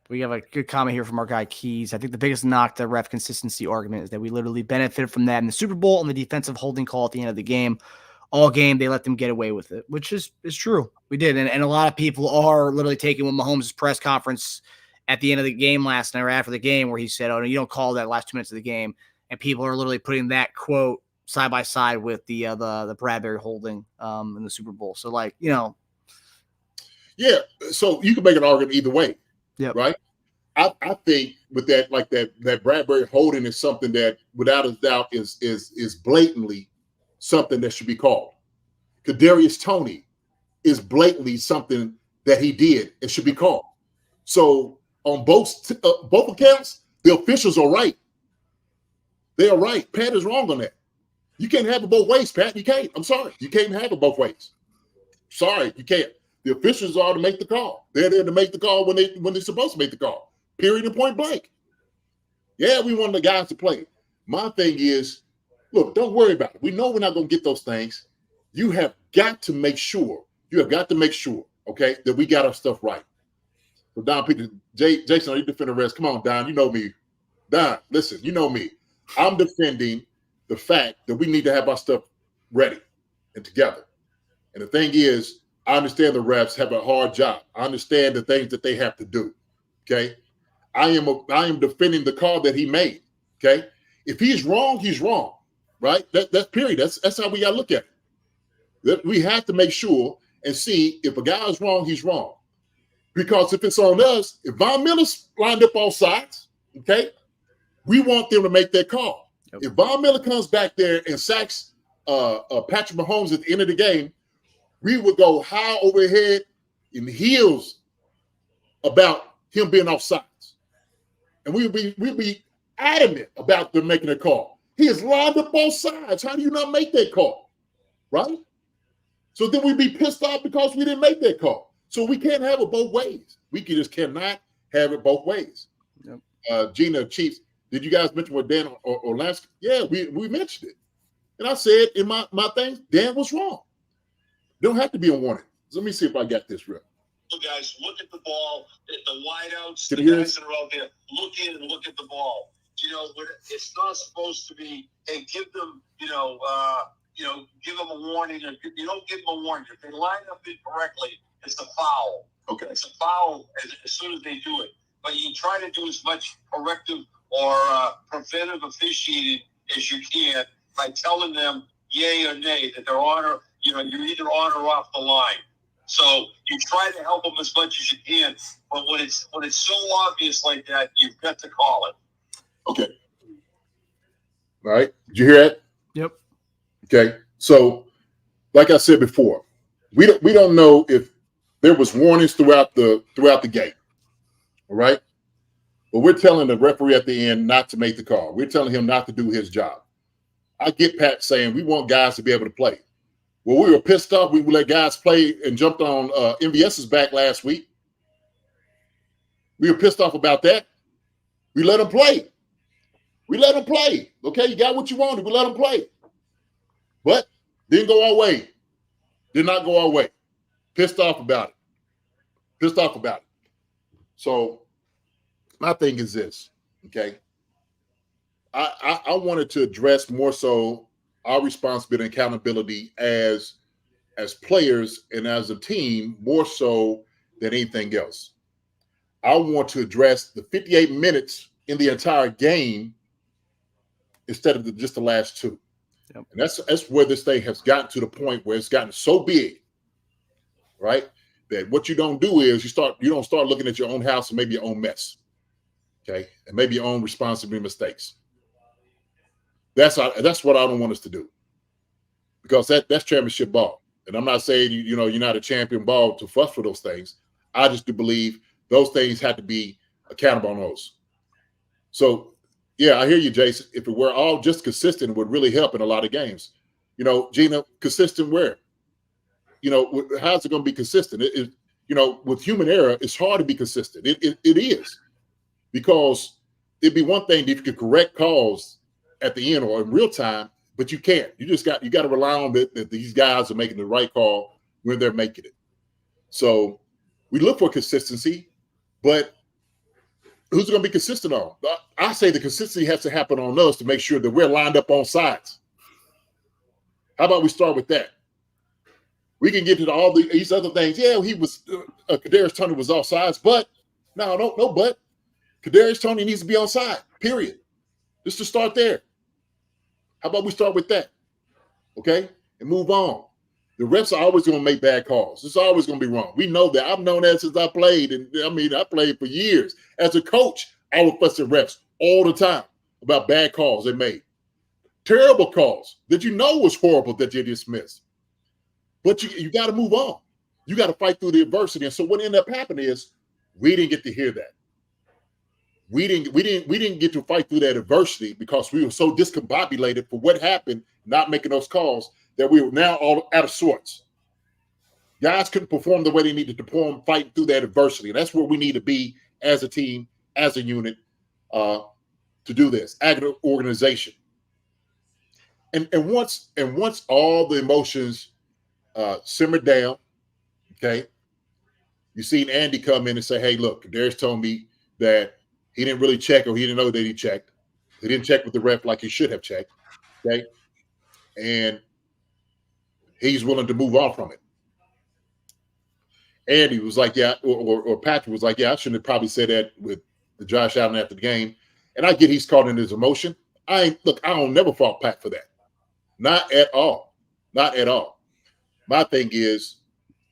We have a good comment here from our guy Keys. I think the biggest knock to the ref consistency argument is that we literally benefited from that in the Super Bowl and the defensive holding call at the end of the game. All game, they let them get away with it, which is true. We did. And a lot of people are literally taking what Mahomes' press conference at the end of the game last night or after the game where he said, oh, no, you don't call that last 2 minutes of the game. And people are literally putting that quote side by side with the Bradbury holding in the Super Bowl. So, Yeah, so you can make an argument either way. Yeah. Right? I think with that, that Bradbury holding is something that without a doubt is blatantly something that should be called. Kadarius Toney is blatantly something that he did and should be called. So on both accounts, the officials are right. They are right. Pat is wrong on that. You can't have it both ways, Pat. You can't. I'm sorry. You can't have it both ways. Sorry, you can't. The officials are to make the call. They're there to make the call when they're supposed to make the call. Period and point blank. Yeah, we want the guys to play. My thing is, look, don't worry about it. We know we're not going to get those things. You have got to make sure, okay, that we got our stuff right. So Don Peter, Jason, are you defending the rest? Come on, Don, you know me. Don, listen, you know me. I'm defending the fact that we need to have our stuff ready and together. And the thing is, I understand the refs have a hard job. I understand the things that they have to do, okay? I am defending the call that he made, okay? If he's wrong, he's wrong, right? That's period. That's how we got to look at it. We have to make sure, and see if a guy is wrong, he's wrong. Because if it's on us, if Von Miller's lined up all sides, okay, we want them to make that call. Yep. If Von Miller comes back there and sacks Patrick Mahomes at the end of the game, we would go high overhead in heels about him being off sides. And we'd be adamant about them making a call. He is lined up both sides. How do you not make that call? Right? So then we'd be pissed off because we didn't make that call. So we can't have it both ways. We just cannot have it both ways. Yep. Gina, Chiefs, did you guys mention what Dan Orlansky? Yeah, we mentioned it. And I said in my thing, Dan was wrong. Don't have to be a warning. Let me see if I got this real. So guys, look at the ball, at the wideouts, the guys that are out there. Look in and look at the ball. You know, it's not supposed to be, hey, give them, give them a warning. You don't give them a warning. If they line up incorrectly, it's a foul. Okay. It's a foul as soon as they do it. But you try to do as much corrective or preventive officiating as you can by telling them yay or nay, that they're on or, you're either on or off the line. So you try to help them as much as you can, but when it's so obvious like that, you've got to call it. Okay. All right. Did you hear that? Yep. Okay. So, like I said before, we don't know if there was warnings throughout the game. All right. But we're telling the referee at the end not to make the call. We're telling him not to do his job. I get Pat saying we want guys to be able to play. Well, we were pissed off. We let guys play and jumped on MVS's back last week. We were pissed off about that. We let them play. We let them play. Okay, you got what you wanted. We let them play. But didn't go our way. Did not go our way. Pissed off about it. Pissed off about it. So my thing is this, okay? I wanted to address more so our responsibility and accountability as players and as a team more so than anything else. I want to address the 58 minutes in the entire game instead of just the last two. Yep. And that's where this thing has gotten to the point where it's gotten so big, right? That what you don't do is you don't start looking at your own house and maybe your own mess, okay? And maybe your own responsibility mistakes. That's what I don't want us to do, because that's championship ball. And I'm not saying you're not a champion ball to fuss for those things. I just do believe those things have to be accountable on those. So yeah, I hear you, Jason. If it were all just consistent, it would really help in a lot of games. Gina, consistent where? How's it going to be consistent? With human error, it's hard to be consistent. It is, because it'd be one thing if you could correct calls at the end or in real time, but you can't. You got to rely on that these guys are making the right call when they're making it. So we look for consistency, but who's going to be consistent on? I say the consistency has to happen on us to make sure that we're lined up on sides. How about we start with that? We can get to all these other things. Yeah, he was Kadarius Toney was off sides, but no, but Kadarius Toney needs to be on side. Period. Just to start there. How about we start with that? Okay? And move on. The refs are always going to make bad calls. It's always going to be wrong. We know that. I've known that since I played. And I played for years. As a coach, I would fuss at refs all the time about bad calls they made. Terrible calls that was horrible that you dismissed. But you got to move on. You got to fight through the adversity. And so what ended up happening is we didn't get to hear that. We didn't get to fight through that adversity because we were so discombobulated for what happened, not making those calls, that we were now all out of sorts. Guys couldn't perform the way they needed to perform, fighting through that adversity. And that's where we need to be as a team, as a unit, to do this, as an organization. And once all the emotions simmer down, okay, you seen Andy come in and say, hey, look, Kadarius told me that he didn't really check, or he didn't know that he checked. He didn't check with the ref like he should have checked, okay? And he's willing to move on from it. Andy was like, yeah, or Patrick was like, yeah, I shouldn't have probably said that with the Josh Allen after the game. And I get he's caught in his emotion. I don't never fault Pat for that. Not at all. Not at all. My thing is,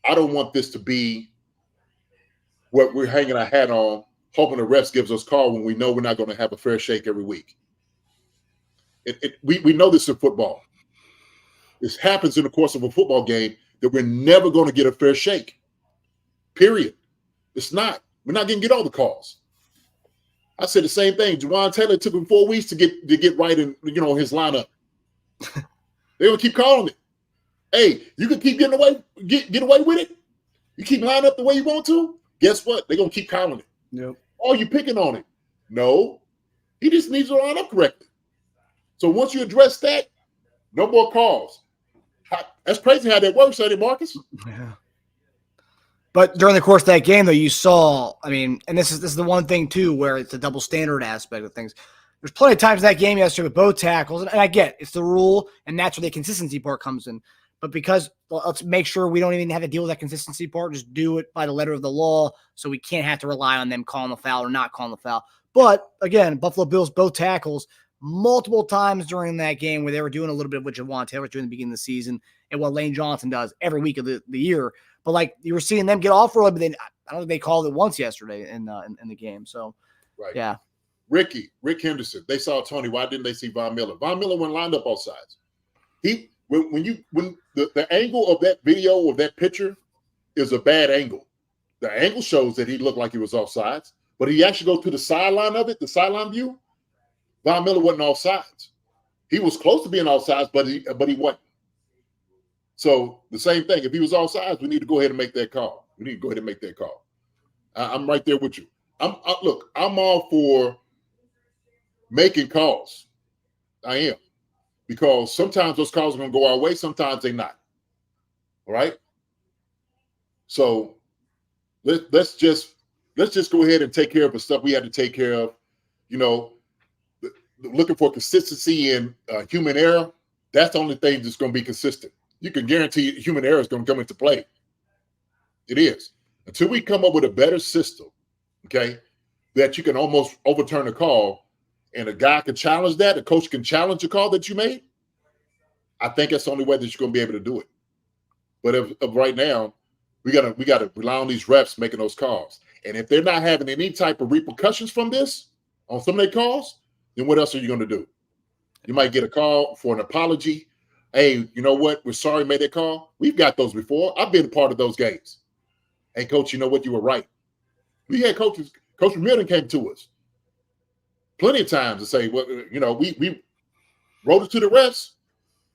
I don't want this to be what we're hanging our hat on, hoping the refs gives us a call when we know we're not going to have a fair shake every week. We know this in football. This happens in the course of a football game that we're never going to get a fair shake. Period. It's not. We're not going to get all the calls. I said the same thing. Juwan Taylor took him 4 weeks to get right in, his lineup. They're gonna keep calling it. Hey, you can keep getting away, get away with it. You keep lining up the way you want to. Guess what? They're gonna keep calling it. Yep. Oh, you picking on it? No, he just needs to line up correctly. So once you address that, no more calls. That's crazy how that works, ain't it, Marcus? Yeah. But during the course of that game, though, you saw, and this is the one thing, too, where it's the double standard aspect of things. There's plenty of times in that game yesterday with both tackles, and I get it's the rule, and that's where the consistency part comes in. But because let's make sure we don't even have to deal with that consistency part, just do it by the letter of the law so we can't have to rely on them calling the foul or not calling the foul. But, again, Buffalo Bills, both tackles, multiple times during that game where they were doing a little bit of what Juwan Taylor was doing at the beginning of the season and what Lane Johnson does every week of the year. But, like, you were seeing them get off early, but then I don't think they called it once yesterday in the game. So, right. Yeah. Rick Henderson, they saw Tony. Why didn't they see Von Miller? Von Miller went lined up all sides. When the angle of that video of that picture is a bad angle. The angle shows that he looked like he was off sides, but he actually go to the sideline of it, the sideline view. Von Miller wasn't off sides. He was close to being off sides, but he wasn't. So the same thing. If he was off sides, we need to go ahead and make that call. I'm right there with you. I'm all for making calls. I am. Because sometimes those calls are going to go our way. Sometimes they're not. All right? So let's just go ahead and take care of the stuff we had to take care of. Looking for consistency in human error, that's the only thing that's going to be consistent. You can guarantee human error is going to come into play. It is. Until we come up with a better system, okay, that you can almost overturn a call and a guy can challenge that, a coach can challenge a call that you made, I think that's the only way that you're going to be able to do it. But if right now, we gotta rely on these refs making those calls. And if they're not having any type of repercussions from this on some of their calls, then what else are you going to do? You might get a call for an apology. Hey, you know what? We're sorry we made that call. We've got those before. I've been a part of those games. Hey, coach, you know what? You were right. We had coaches. Coach Milton came to us plenty of times to say, well, we wrote it to the refs.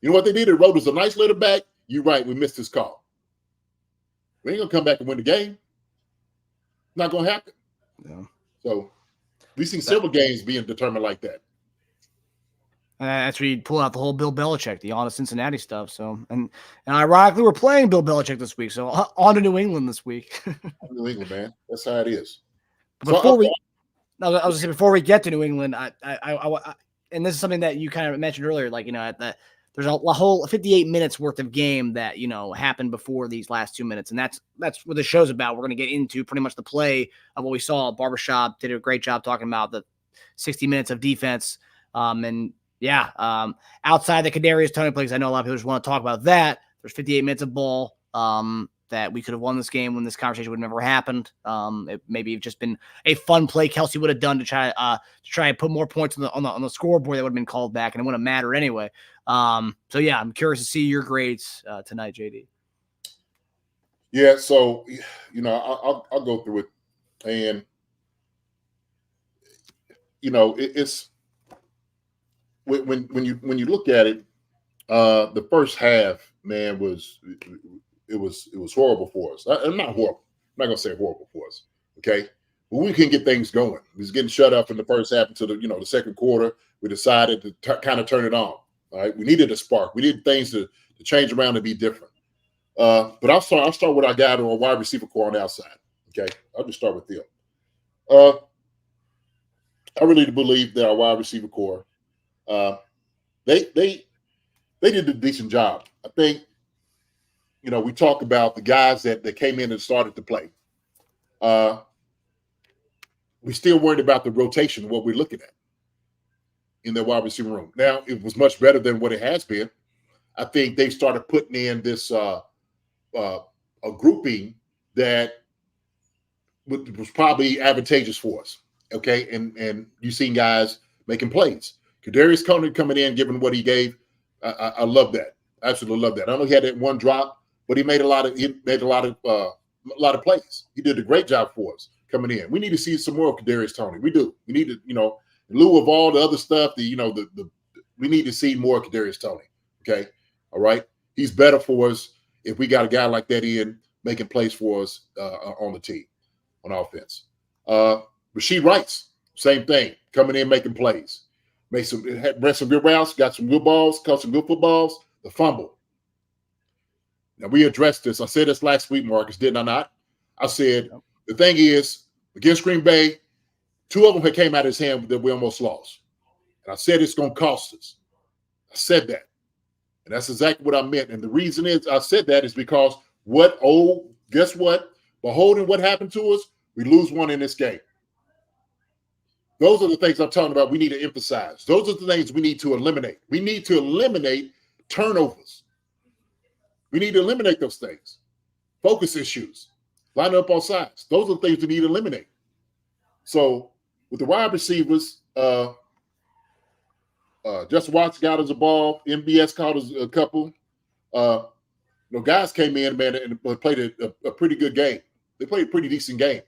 You know what they did? They wrote us a nice letter back. You're right. We missed this call. We ain't going to come back and win the game. Not going to happen. Yeah. So we've seen several games being determined like that. That's where you pull out the whole Bill Belichick, the on to Cincinnati stuff. So, and ironically, we're playing Bill Belichick this week. So on to New England this week. New England, man. That's how it is. Before we get to New England, I and this is something that you kind of mentioned earlier, there's a whole 58 minutes worth of game that, happened before these last 2 minutes. And that's what the show's about. We're going to get into pretty much the play of what we saw. Barbershop did a great job talking about the 60 minutes of defense. Outside the Kadarius Toney play, because I know a lot of people just want to talk about that. There's 58 minutes of ball that we could have won this game when this conversation would have never happened. It maybe just been a fun play Kelsey would have done to try and put more points on the scoreboard that would have been called back, and it wouldn't matter anyway. I'm curious to see your grades tonight, JD. Yeah, so I'll go through it, and it's when you look at it, the first half, man, was horrible for us. I'm not horrible. I'm not gonna say horrible for us. Okay, but we can get things going. We was getting shut up in the first half until the second quarter. We decided to kind of turn it on. All right, we needed a spark. We needed things to change around and be different. But I'll start what I got on a wide receiver core on the outside. Okay, I'll just start with them. I really believe that our wide receiver core, they did a decent job. I think, we talk about the guys that came in and started to play. We still worried about the rotation, what we're looking at in the wide receiver room. Now, it was much better than what it has been. I think they started putting in this a grouping that was probably advantageous for us. Okay, and you've seen guys making plays. Kadarius Toney coming in, giving what he gave. I love that. Absolutely love that. I know he had that one drop, but he made a lot of plays. He did a great job for us coming in. We need to see some more of Kadarius Toney. We do. We need to, in lieu of all the other stuff, we need to see more of Kadarius Toney. Okay, all right. He's better for us if we got a guy like that in making plays for us on the team, on offense. Rashee Rice, same thing, coming in making plays. Ran some good routes, got some good balls, caught some good footballs. The fumble. Now, we addressed this. I said this last week, Marcus, did I not? I said, the thing is, against Green Bay, 2 of them had came out of his hand that we almost lost. And I said it's going to cost us. I said that. And that's exactly what I meant. And the reason is I said that is because guess what? Beholding what happened to us, we lose one in this game. Those are the things I'm talking about we need to emphasize. Those are the things we need to eliminate. We need to eliminate turnovers. We need to eliminate those things. Focus issues. Line up on sides. Those are the things we need to eliminate. So with the wide receivers, Justin Watts got us a ball. MBS caught us a couple. Guys came in, man, and played a pretty good game. They played a pretty decent game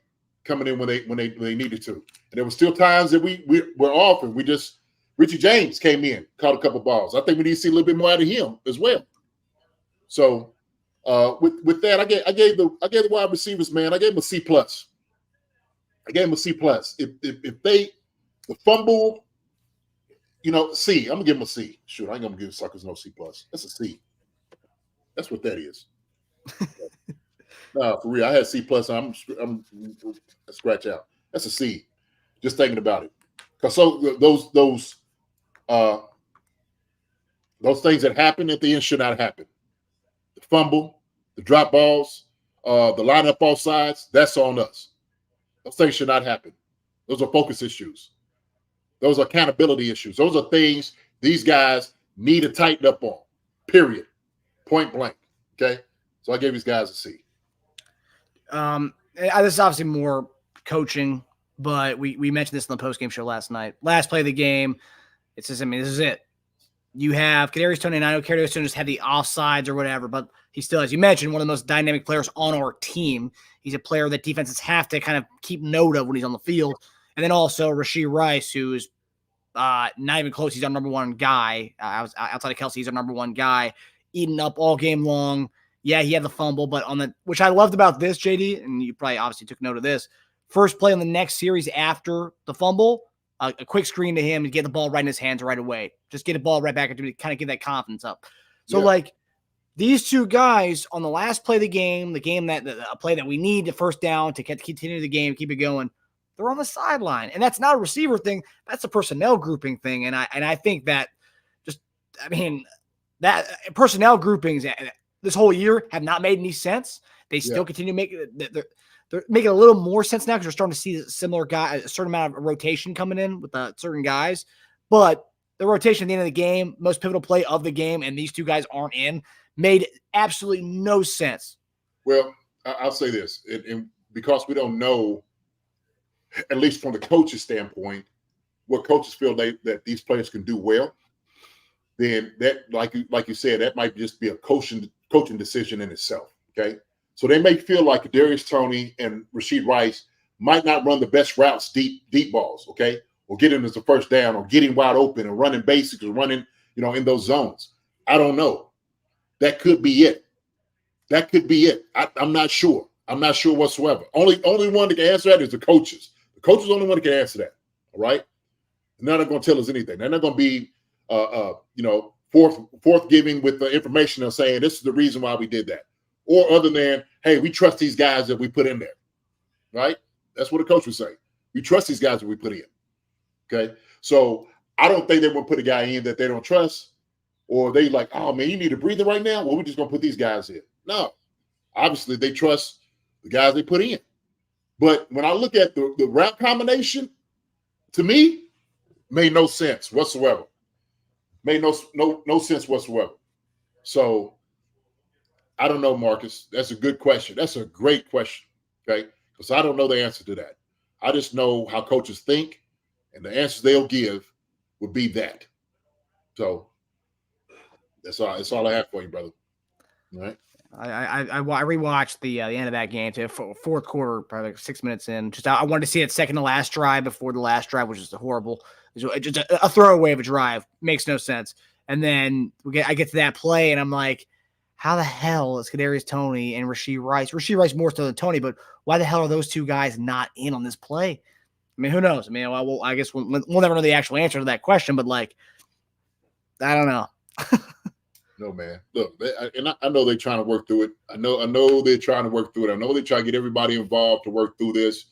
coming in when they needed to. And there were still times that we were off, and Richie James came in, caught a couple balls. I think we need to see a little bit more out of him as well. So with that, I gave the wide receivers, man, I gave them a C+. I gave them a C+. If the fumble, C, I'm gonna give them a C. Shoot, I ain't gonna give suckers no C+. That's a C. That's what that is. No, for real, I had C+. I'm scratch out. That's a C. Just thinking about it, because those things that happen at the end should not happen. The fumble, the drop balls, the lineup off sides, that's on us. Those things should not happen. Those are focus issues. Those are accountability issues. Those are things these guys need to tighten up on, period. Point blank, okay? So I gave these guys a C. This is obviously more coaching, but we mentioned this in the postgame show last night. Last play of the game, it says, this is it. You have Kadarius Toney, and I know Kadarius Toney just had the offsides or whatever, but he's still, as you mentioned, one of the most dynamic players on our team. He's a player that defenses have to kind of keep note of when he's on the field. And then also Rashee Rice, who's not even close. He's our number one guy. Outside of Kelsey, he's our number one guy, eating up all game long. Yeah, he had the fumble, but which I loved about this, JD, and you probably obviously took note of this. First play on the next series after the fumble, a quick screen to him and get the ball right in his hands right away. Just get the ball right back into it, kind of get that confidence up. So, these two guys on the last play of the game a play that we need to first down to continue the game, keep it going, they're on the sideline. And that's not a receiver thing. That's a personnel grouping thing. And I think that that personnel groupings this whole year have not made any sense. They still continue to make it. They're making a little more sense now because we're starting to see a certain amount of rotation coming in with certain guys. But the rotation at the end of the game, most pivotal play of the game, and these two guys aren't in, made absolutely no sense. Well, I'll say this, and because we don't know, at least from the coach's standpoint, what coaches feel that these players can do well, then that, like you said, that might just be a coaching decision in itself. Okay, so they may feel like Kadarius Toney and Rashee Rice might not run the best routes, deep balls. Okay, or get him as a first down, or getting wide open and running basics, or running in those zones. I don't know. That could be it. That could be it. I'm not sure. I'm not sure whatsoever. Only one that can answer that is the coaches. The coaches are the only one that can answer that. All right. They're not going to tell us anything. They're not going to be, forth giving with the information of saying this is the reason why we did that, or other than, hey, we trust these guys that we put in there. Right. That's what a coach would say. We trust these guys that we put in. Okay. So I don't think they will put a guy in that they don't trust, or they like, oh man, you need a breather right now. Well, we're just going to put these guys in. No. Obviously, they trust the guys they put in. But when I look at the route combination, to me, made no sense whatsoever. Made no sense whatsoever. So I don't know, Marcus. That's a good question. That's a great question, okay? Because I don't know the answer to that. I just know how coaches think, and the answers they'll give would be that. So that's all I have for you, brother. All right. I rewatched the end of that game to fourth quarter, probably like 6 minutes in. Just I wanted to see it second to last drive before the last drive, which is horrible. Just a throwaway of a drive, makes no sense. And then I get to that play, and I'm like, how the hell is Kadarius Toney and Rashee Rice? Rashee Rice more so than Toney, but why the hell are those two guys not in on this play? I mean, who knows? I mean, I guess we'll never know the actual answer to that question, but like, I don't know. No, man. Look, I know they're trying to work through it. I know they're trying to work through it. I know they try to get everybody involved to work through this,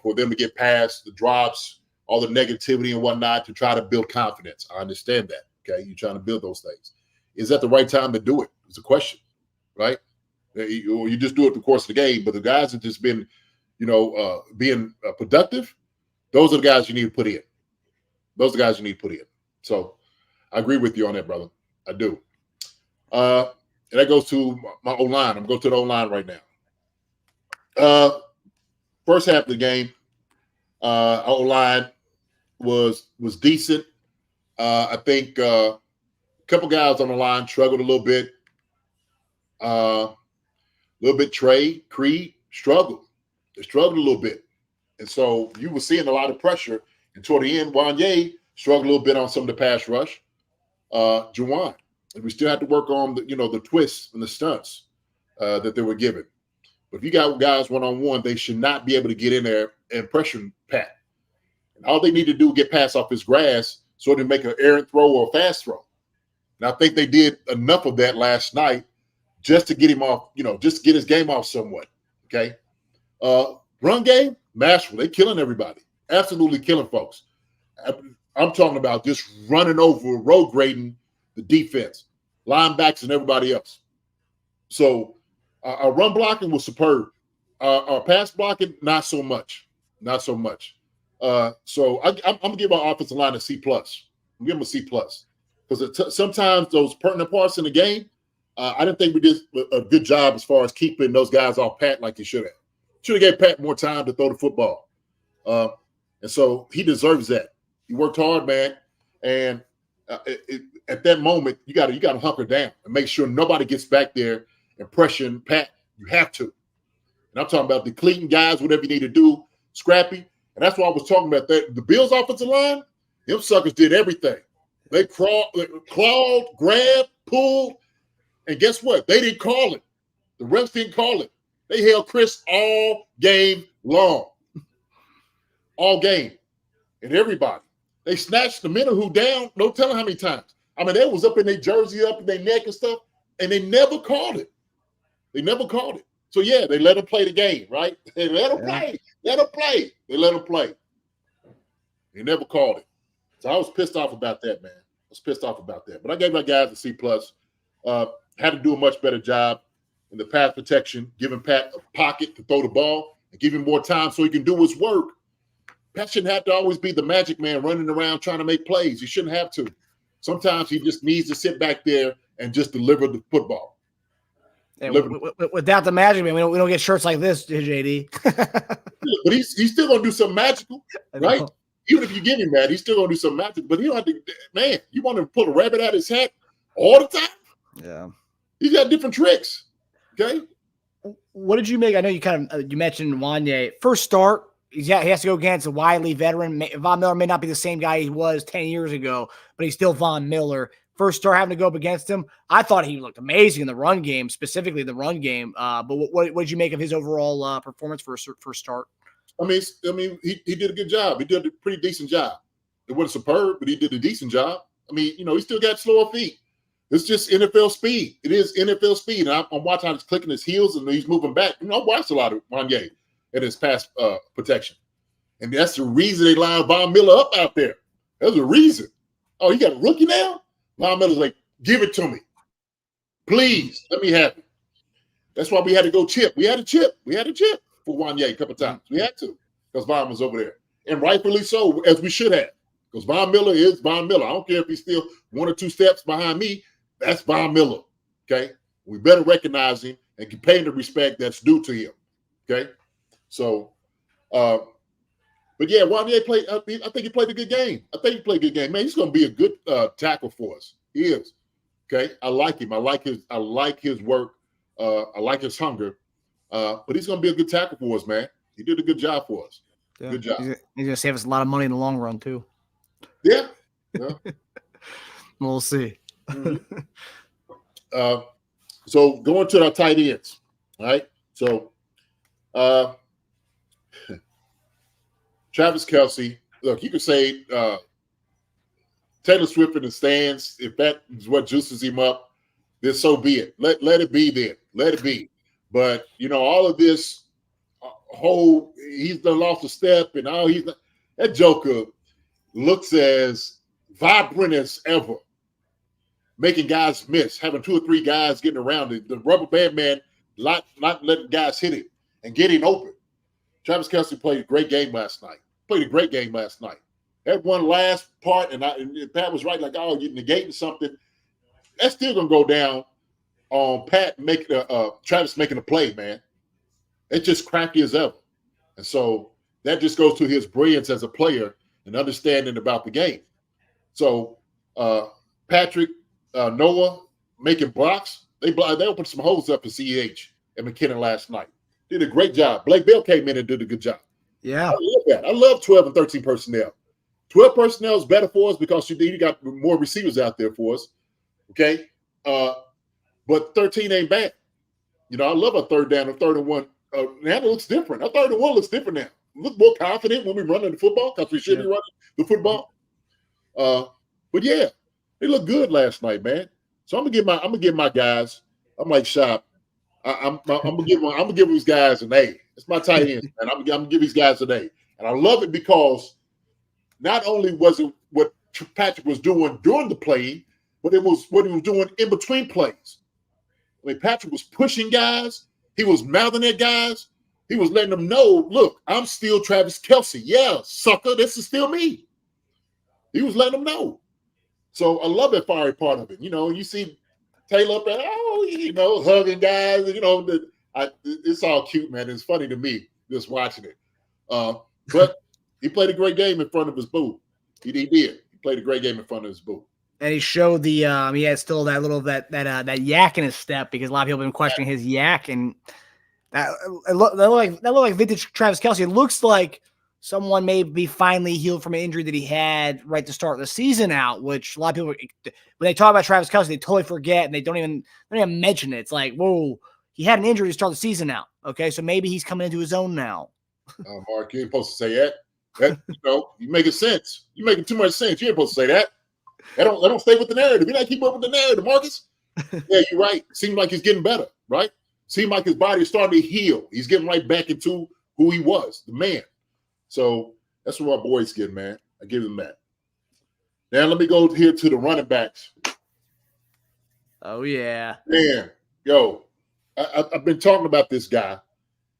for them to get past the drops, all the negativity and whatnot, to try to build confidence. I understand that. Okay. You're trying to build those things. Is that the right time to do it? It's a question, right? Or you just do it the course of the game. But the guys that just been, being productive, those are the guys you need to put in. Those are the guys you need to put in. So I agree with you on that, brother. I do. And that goes to my O-line. I'm going to the O-line right now. First half of the game, our O-line was decent. I think a couple guys on the line struggled a little bit. Trey, Creed struggled. They struggled a little bit. And so you were seeing a lot of pressure. And toward the end, Wanye struggled a little bit on some of the pass rush. Juwan. And we still have to work on the twists and the stunts that they were given. But if you got guys one-on-one, they should not be able to get in there and pressure Pat. And all they need to do is get pass off his grass so they make an errant throw or a fast throw. And I think they did enough of that last night just to get him off, just to get his game off somewhat. Okay. Run game, masterful. They killing everybody. Absolutely killing folks. I'm talking about just running over, road grading the defense, linebackers, and everybody else. So our run blocking was superb. Our pass blocking, not so much. Not so much. So I'm going to give our offensive line a C+. I'm give them a C+. Because sometimes those pertinent parts in the game, I didn't think we did a good job as far as keeping those guys off Pat like they should have. Should have gave Pat more time to throw the football. And so he deserves that. He worked hard, man. And at that moment, you got to hunker down and make sure nobody gets back there and pressure Pat. You have to. And I'm talking about depleting guys, whatever you need to do, scrappy. And that's why I was talking about that. The Bills' offensive line, them suckers did everything. They clawed, grabbed, pulled, and guess what? They didn't call it. The refs didn't call it. They held Chris all game long. All game. And everybody. They snatched the Minahu down, no telling how many times. I mean, they was up in their jersey, up in their neck and stuff, and they never called it. They never called it. So, yeah, they let them play the game, right? They let them play. Let them play. They let them play. They never called it. So I was pissed off about that, man. I was pissed off about that. But I gave my guys a C+. Had to do a much better job in the pass protection, giving Pat a pocket to throw the ball and give him more time so he can do his work. Pat shouldn't have to always be the magic man running around trying to make plays. He shouldn't have to. Sometimes he just needs to sit back there and just deliver the football. Without the magic man, we don't get shirts like this, JD. But he's still gonna do something magical, right? Even if you give him that, he's still gonna do something magical. But he don't have to. Man, you want to pull a rabbit out of his hat all the time? Yeah, he's got different tricks. Okay. What did you make? I know you mentioned Wanye. First start. He has to go against a wily veteran. Von Miller may not be the same guy he was 10 years ago, but he's still Von Miller. First start having to go up against him. I thought he looked amazing in the run game, specifically the run game. But what did you make of his overall performance for first start? I mean, he did a good job. He did a pretty decent job. It wasn't superb, but he did a decent job. I mean, he still got slower feet. It's just NFL speed. It is NFL speed. And I'm watching how he's clicking his heels and he's moving back. I watched a lot of Wanye in his pass protection. And that's the reason they lined Von Miller up out there. There's a reason. Oh, you got a rookie now? Von Miller's like, give it to me. Please, let me have it. That's why we had to go chip. We had a chip for Wanye a couple times. We had to because Von was over there. And rightfully so, as we should have. Because Von Miller is Von Miller. I don't care if he's still one or two steps behind me. That's Von Miller, okay? We better recognize him and pay him the respect that's due to him. Okay, so, but yeah, Wanye played. I think he played a good game. Man, he's going to be a good tackle for us. He is. Okay, I like him. I like his work. I like his hunger. But he's going to be a good tackle for us, man. He did a good job for us. Yeah. Good job. He's going to save us a lot of money in the long run too. Yeah. We'll see. Mm-hmm. So going to our tight ends, all right? So Travis Kelce, look, you could say Taylor Swift in the stands. If that is what juices him up, then so be it. Let it be then. Let it be. But, all of this he's done lost a step and all that joker looks as vibrant as ever, making guys miss, having 2 or 3 guys getting around it. The rubber band man, not letting guys hit it and getting open. Travis Kelce played a great game last night. That one last part, and Pat was right, like, oh, you're negating something. That's still going to go down on Pat Travis making a play, man. It's just crappy as ever. And so that just goes to his brilliance as a player and understanding about the game. So Patrick, Noah making blocks. They opened some holes up for CEH and McKinnon last night. Did a great job. Blake Bell came in and did a good job. Yeah. I love that. I love 12 and 13 personnel. 12 personnel is better for us because you got more receivers out there for us. Okay. But 13 ain't bad. I love a third down, a 3rd and 1. Now it looks different. A 3rd and 1 looks different now. We look more confident when we run the football because we should be running the football. But yeah, they look good last night, man. So I'm gonna give my guys. I'm like Shop. I'm gonna give these guys an A. It's my tight ends, man. I'm gonna give these guys an A, and I love it because not only was it what Patrick was doing during the play, but it was what he was doing in between plays. I mean, Patrick was pushing guys. He was mouthing at guys. He was letting them know, look, I'm still Travis Kelce. Yeah, sucker, this is still me. He was letting them know. So I love that fiery part of it. You see Taylor up there, hugging guys. It's all cute, man. It's funny to me just watching it. But he played a great game in front of his boo. He did. He played a great game in front of his boo. And he showed he had still that little that yak in his step because a lot of people have been questioning his yak, and that looked like vintage Travis Kelce. It looks like someone may be finally healed from an injury that he had right to start the season out, which a lot of people, when they talk about Travis Kelce, they totally forget and they don't even mention it. It's like, whoa, he had an injury to start the season out. Okay, so maybe he's coming into his own now. Mark, you ain't supposed to say that. You making sense. You making too much sense. You ain't supposed to say that. They don't stay with the narrative. You not keep up with the narrative, Marcus. Yeah, you're right. Seems like he's getting better, right? Seems like his body is starting to heal. He's getting right back into who he was, the man. So that's what my boy's getting, man. I give him that. Now let me go here to the running backs. Oh yeah, man. Yo, I've been talking about this guy,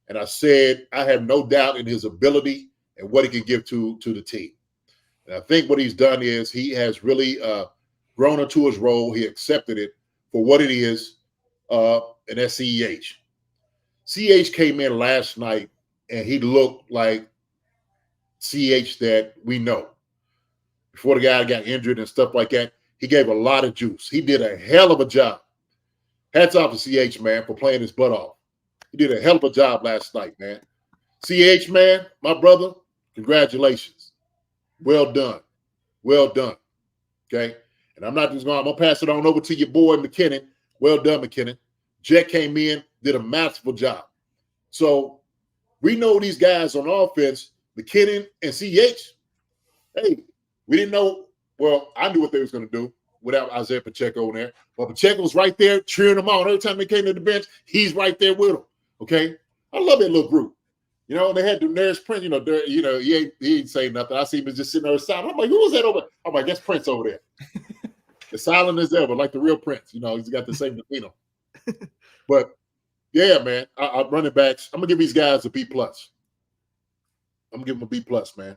and I said I have no doubt in his ability and what he can give to the team. And I think what he's done is he has really grown into his role. He accepted it for what it is, and that's CEH. CEH came in last night, and he looked like CEH that we know. Before the guy got injured and stuff like that, he gave a lot of juice. He did a hell of a job. Hats off to CEH, man, for playing his butt off. He did a hell of a job last night, man. CEH, man, my brother, congratulations. Well done. Well done. Okay? And I'm going to pass it on over to your boy, McKinnon. Well done, McKinnon. Jet came in, did a masterful job. So we know these guys on offense, McKinnon and CEH, hey, we didn't know. Well, I knew what they was going to do without Isaiah Pacheco in there. But Pacheco was right there cheering them on. Every time they came to the bench, he's right there with them. Okay? I love that little group. They had the nearest Prince, he ain't saying nothing. I see him just sitting there silent. I'm like, who was that over there? I'm like, that's Prince over there. As silent as ever, like the real Prince. He's got the same demeanor. But, yeah, man, I'm running backs. I'm going to give these guys a B+. I'm going to give them a B+, man.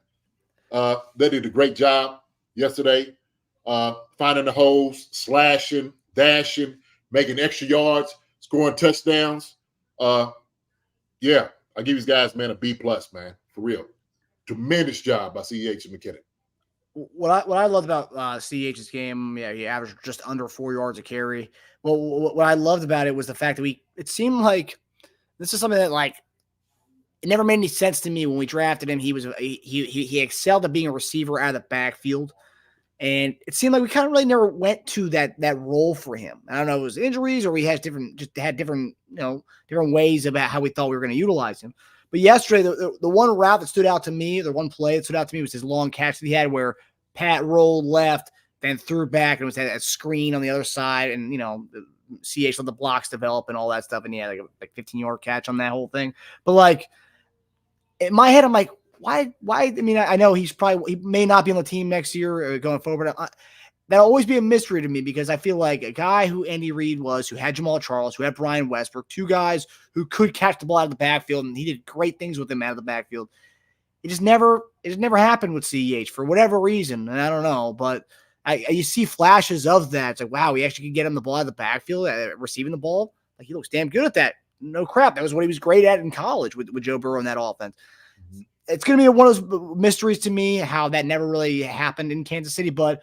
They did a great job yesterday, finding the holes, slashing, dashing, making extra yards, scoring touchdowns. Yeah, I give these guys, man, a B+, man, for real. Tremendous job by CEH and McKinnon. What I loved about CEH's game, yeah, he averaged just under 4 yards a carry. Well, what I loved about it was the fact that it seemed like this is something that like it never made any sense to me when we drafted him. He excelled at being a receiver out of the backfield, and it seemed like we kind of really never went to that role for him. I don't know if it was injuries or we had different ways about how we thought we were going to utilize him. But yesterday, the one route that stood out to me, the one play that stood out to me was his long catch that he had where Pat rolled left, then threw back, and was that screen on the other side, and CH let the blocks develop and all that stuff, and he had like 15-yard catch on that whole thing. But like in my head, I'm like, why? I mean, I know he may not be on the team next year going forward. That'll always be a mystery to me because I feel like a guy who Andy Reid was, who had Jamal Charles, who had Brian Westbrook, two guys who could catch the ball out of the backfield, and he did great things with them out of the backfield. It just never happened with CEH for whatever reason, and I don't know. But you see flashes of that. It's like, wow, he actually can get him the ball out of the backfield, receiving the ball. Like he looks damn good at that. No crap, that was what he was great at in college with Joe Burrow in that offense. Mm-hmm. It's going to be one of those mysteries to me how that never really happened in Kansas City, but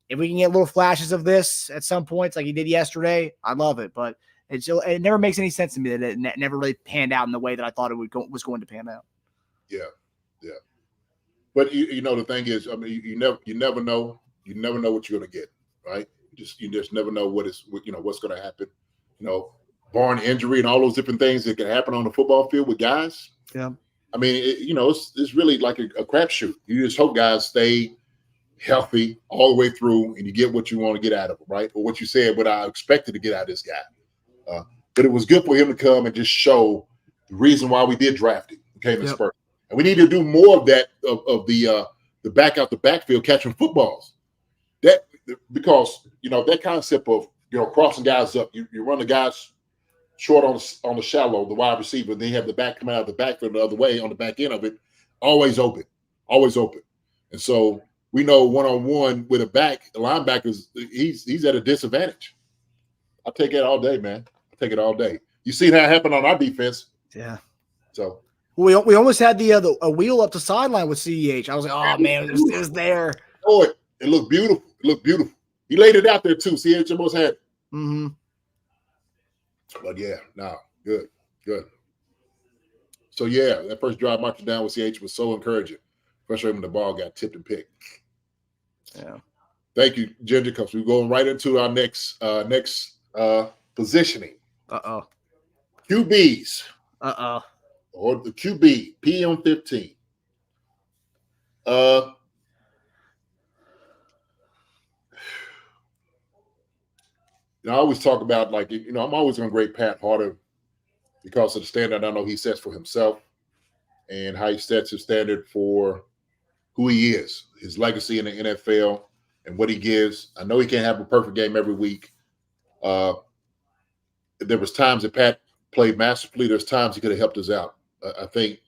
if we can get little flashes of this at some points like he did yesterday, I love it. But it never makes any sense to me that it never really panned out in the way that I thought it was going to pan out. Yeah. But the thing is, I mean, you never know what you're going to get, right? You just never know what's going to happen. Barring injury and all those different things that can happen on the football field with guys. Yeah. I mean, it's really like a crapshoot. You just hope guys stay healthy all the way through, and you get what you want to get out of them, right? Or what you said, what I expected to get out of this guy. But it was good for him to come and just show the reason why we did draft him. Okay, in the Spurs. And we need to do more of that of the back out the backfield catching footballs. Because that concept of crossing guys up, you run the guys short on the shallow, the wide receiver, then you have the back coming out of the backfield the other way on the back end of it, always open. And so we know one-on-one with a linebacker, he's at a disadvantage. I'll take it all day, man. I'll take it all day. You seen how it happened on our defense. Yeah. So we almost had a wheel up the sideline with CEH. I was like, oh man, it was there. Oh, it looked beautiful. He laid it out there too. CEH almost had it. Mm-hmm. But yeah, good. So yeah, that first drive marching down with CH was so encouraging, especially when the ball got tipped and picked. Yeah. Thank you, Ginger, because we're going right into our next positioning. QBs. Or the QB, PM15. I always talk about I'm always going to grade Pat harder because of the standard I know he sets for himself and how he sets his standard for who he is, his legacy in the NFL and what he gives. I know he can't have a perfect game every week. There was times that Pat played masterfully. There's times he could have helped us out. I think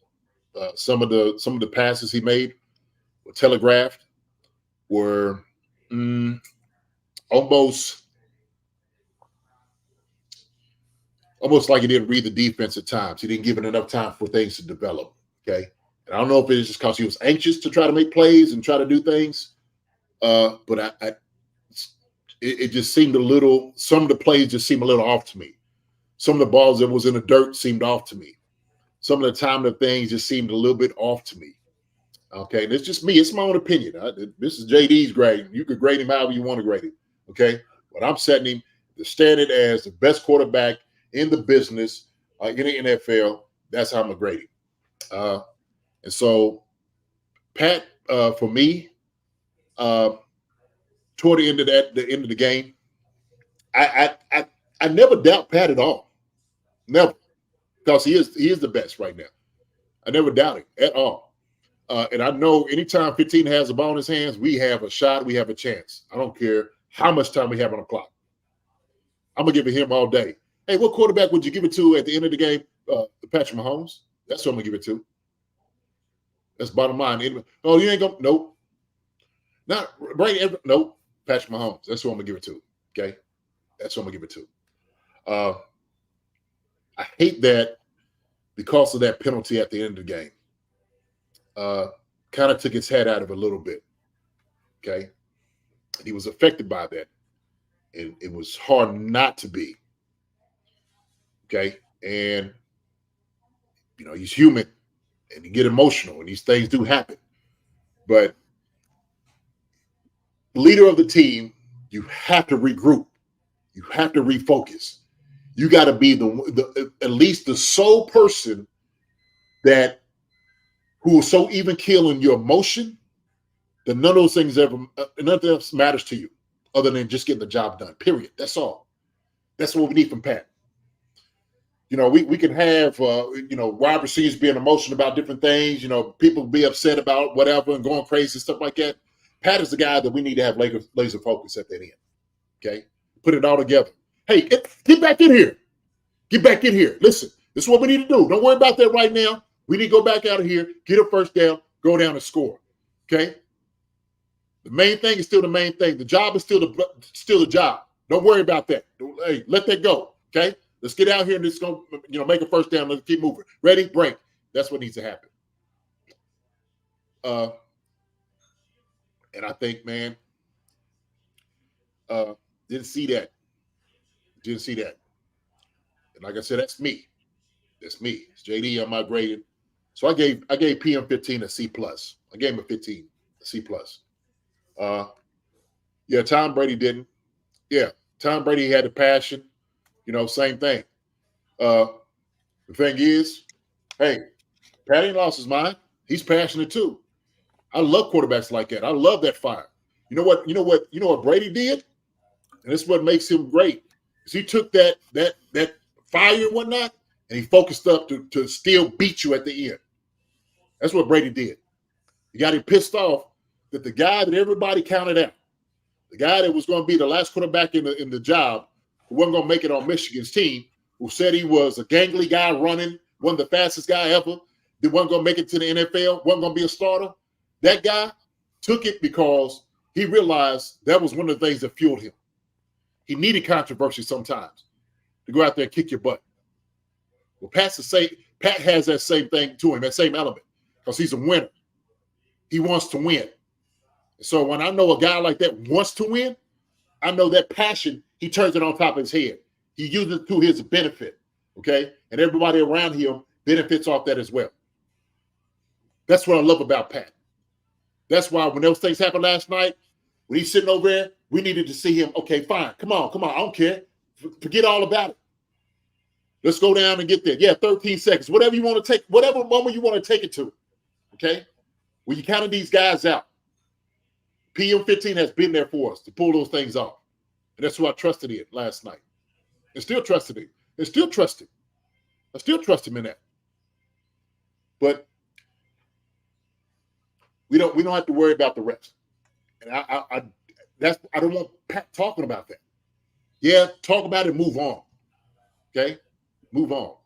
some of the passes he made were telegraphed, were almost like he didn't read the defense at times. He didn't give it enough time for things to develop. Okay, and I don't know if it's just because he was anxious to try to make plays and try to do things, but it just seemed a little. Some of the plays just seemed a little off to me. Some of the balls that was in the dirt seemed off to me. Some of the time of things just seemed a little bit off to me. Okay, and it's just me. It's my own opinion. This is JD's grade. You could grade him however you want to grade him. Okay, but I'm setting him the standard as the best quarterback in the business, in the NFL. That's how I'm gonna grade him. And so, Pat, for me, toward the end of the game, I never doubt Pat at all. Never. Because he is the best right now. I never doubt it at all. And I know anytime 15 has the ball in his hands, we have a shot, we have a chance. I don't care how much time we have on the clock. I'm going to give it him all day. Hey, what quarterback would you give it to at the end of the game? Patrick Mahomes. That's who I'm going to give it to. That's bottom line. Oh, you ain't going to? Nope. Not Brady. Nope. Patrick Mahomes. That's who I'm going to give it to. Okay? That's who I'm going to give it to. I hate that because of that penalty at the end of the game. Kind of took his head out of it a little bit. Okay. And he was affected by that. And it was hard not to be. Okay. And, you know, he's human and he get emotional and these things do happen. But leader of the team, you have to regroup. You have to refocus. You got to be the at least the sole person who is so even keel in your emotion that none of those things nothing else matters to you other than just getting the job done. Period. That's all. That's what we need from Pat. You know, we can have wide receivers being emotional about different things. You know, people be upset about whatever and going crazy and stuff like that. Pat is the guy that we need to have laser focus at that end. Okay, put it all together. Hey, get back in here. Get back in here. Listen, this is what we need to do. Don't worry about that right now. We need to go back out of here, get a first down, go down and score. Okay? The main thing is still the main thing. The job is still the job. Don't worry about that. Hey, let that go. Okay? Let's get out here and just go, make a first down. Let's keep moving. Ready? Break. That's what needs to happen. And I think, man, didn't see that. Didn't see that. And like I said, that's me. That's me. It's JD on my grading. So I gave PM15 a C+. I gave him a 15, a C+. Yeah, Tom Brady didn't. Yeah, Tom Brady had the passion. Same thing. The thing is, hey, Pat ain't lost his mind. He's passionate too. I love quarterbacks like that. I love that fire. You know what Brady did? And this is what makes him great. Is he took that fire and whatnot, and he focused up to still beat you at the end. That's what Brady did. He got him pissed off that the guy that everybody counted out, the guy that was going to be the last quarterback in the job, who wasn't going to make it on Michigan's team, who said he was a gangly guy running, one of the fastest guy ever, that wasn't going to make it to the NFL, wasn't going to be a starter. That guy took it because he realized that was one of the things that fueled him. He needed controversy sometimes to go out there and kick your butt. Well, Pat has that same thing to him, that same element, because he's a winner. He wants to win. So when I know a guy like that wants to win, I know that passion, he turns it on top of his head. He uses it to his benefit, okay? And everybody around him benefits off that as well. That's what I love about Pat. That's why when those things happened last night, when he's sitting over there, we needed to see him, okay, fine, come on, I don't care. Forget all about it. Let's go down and get there. Yeah, 13 seconds, whatever you want to take, whatever moment you want to take it to, okay? When you counted these guys out, PM15 has been there for us to pull those things off. And that's who I trusted in last night. And still trusted him. And still trust him. I still trust him in that. But we don't have to worry about the rest. And I don't want Pat talking about that. Yeah, talk about it, move on. Okay? Move on.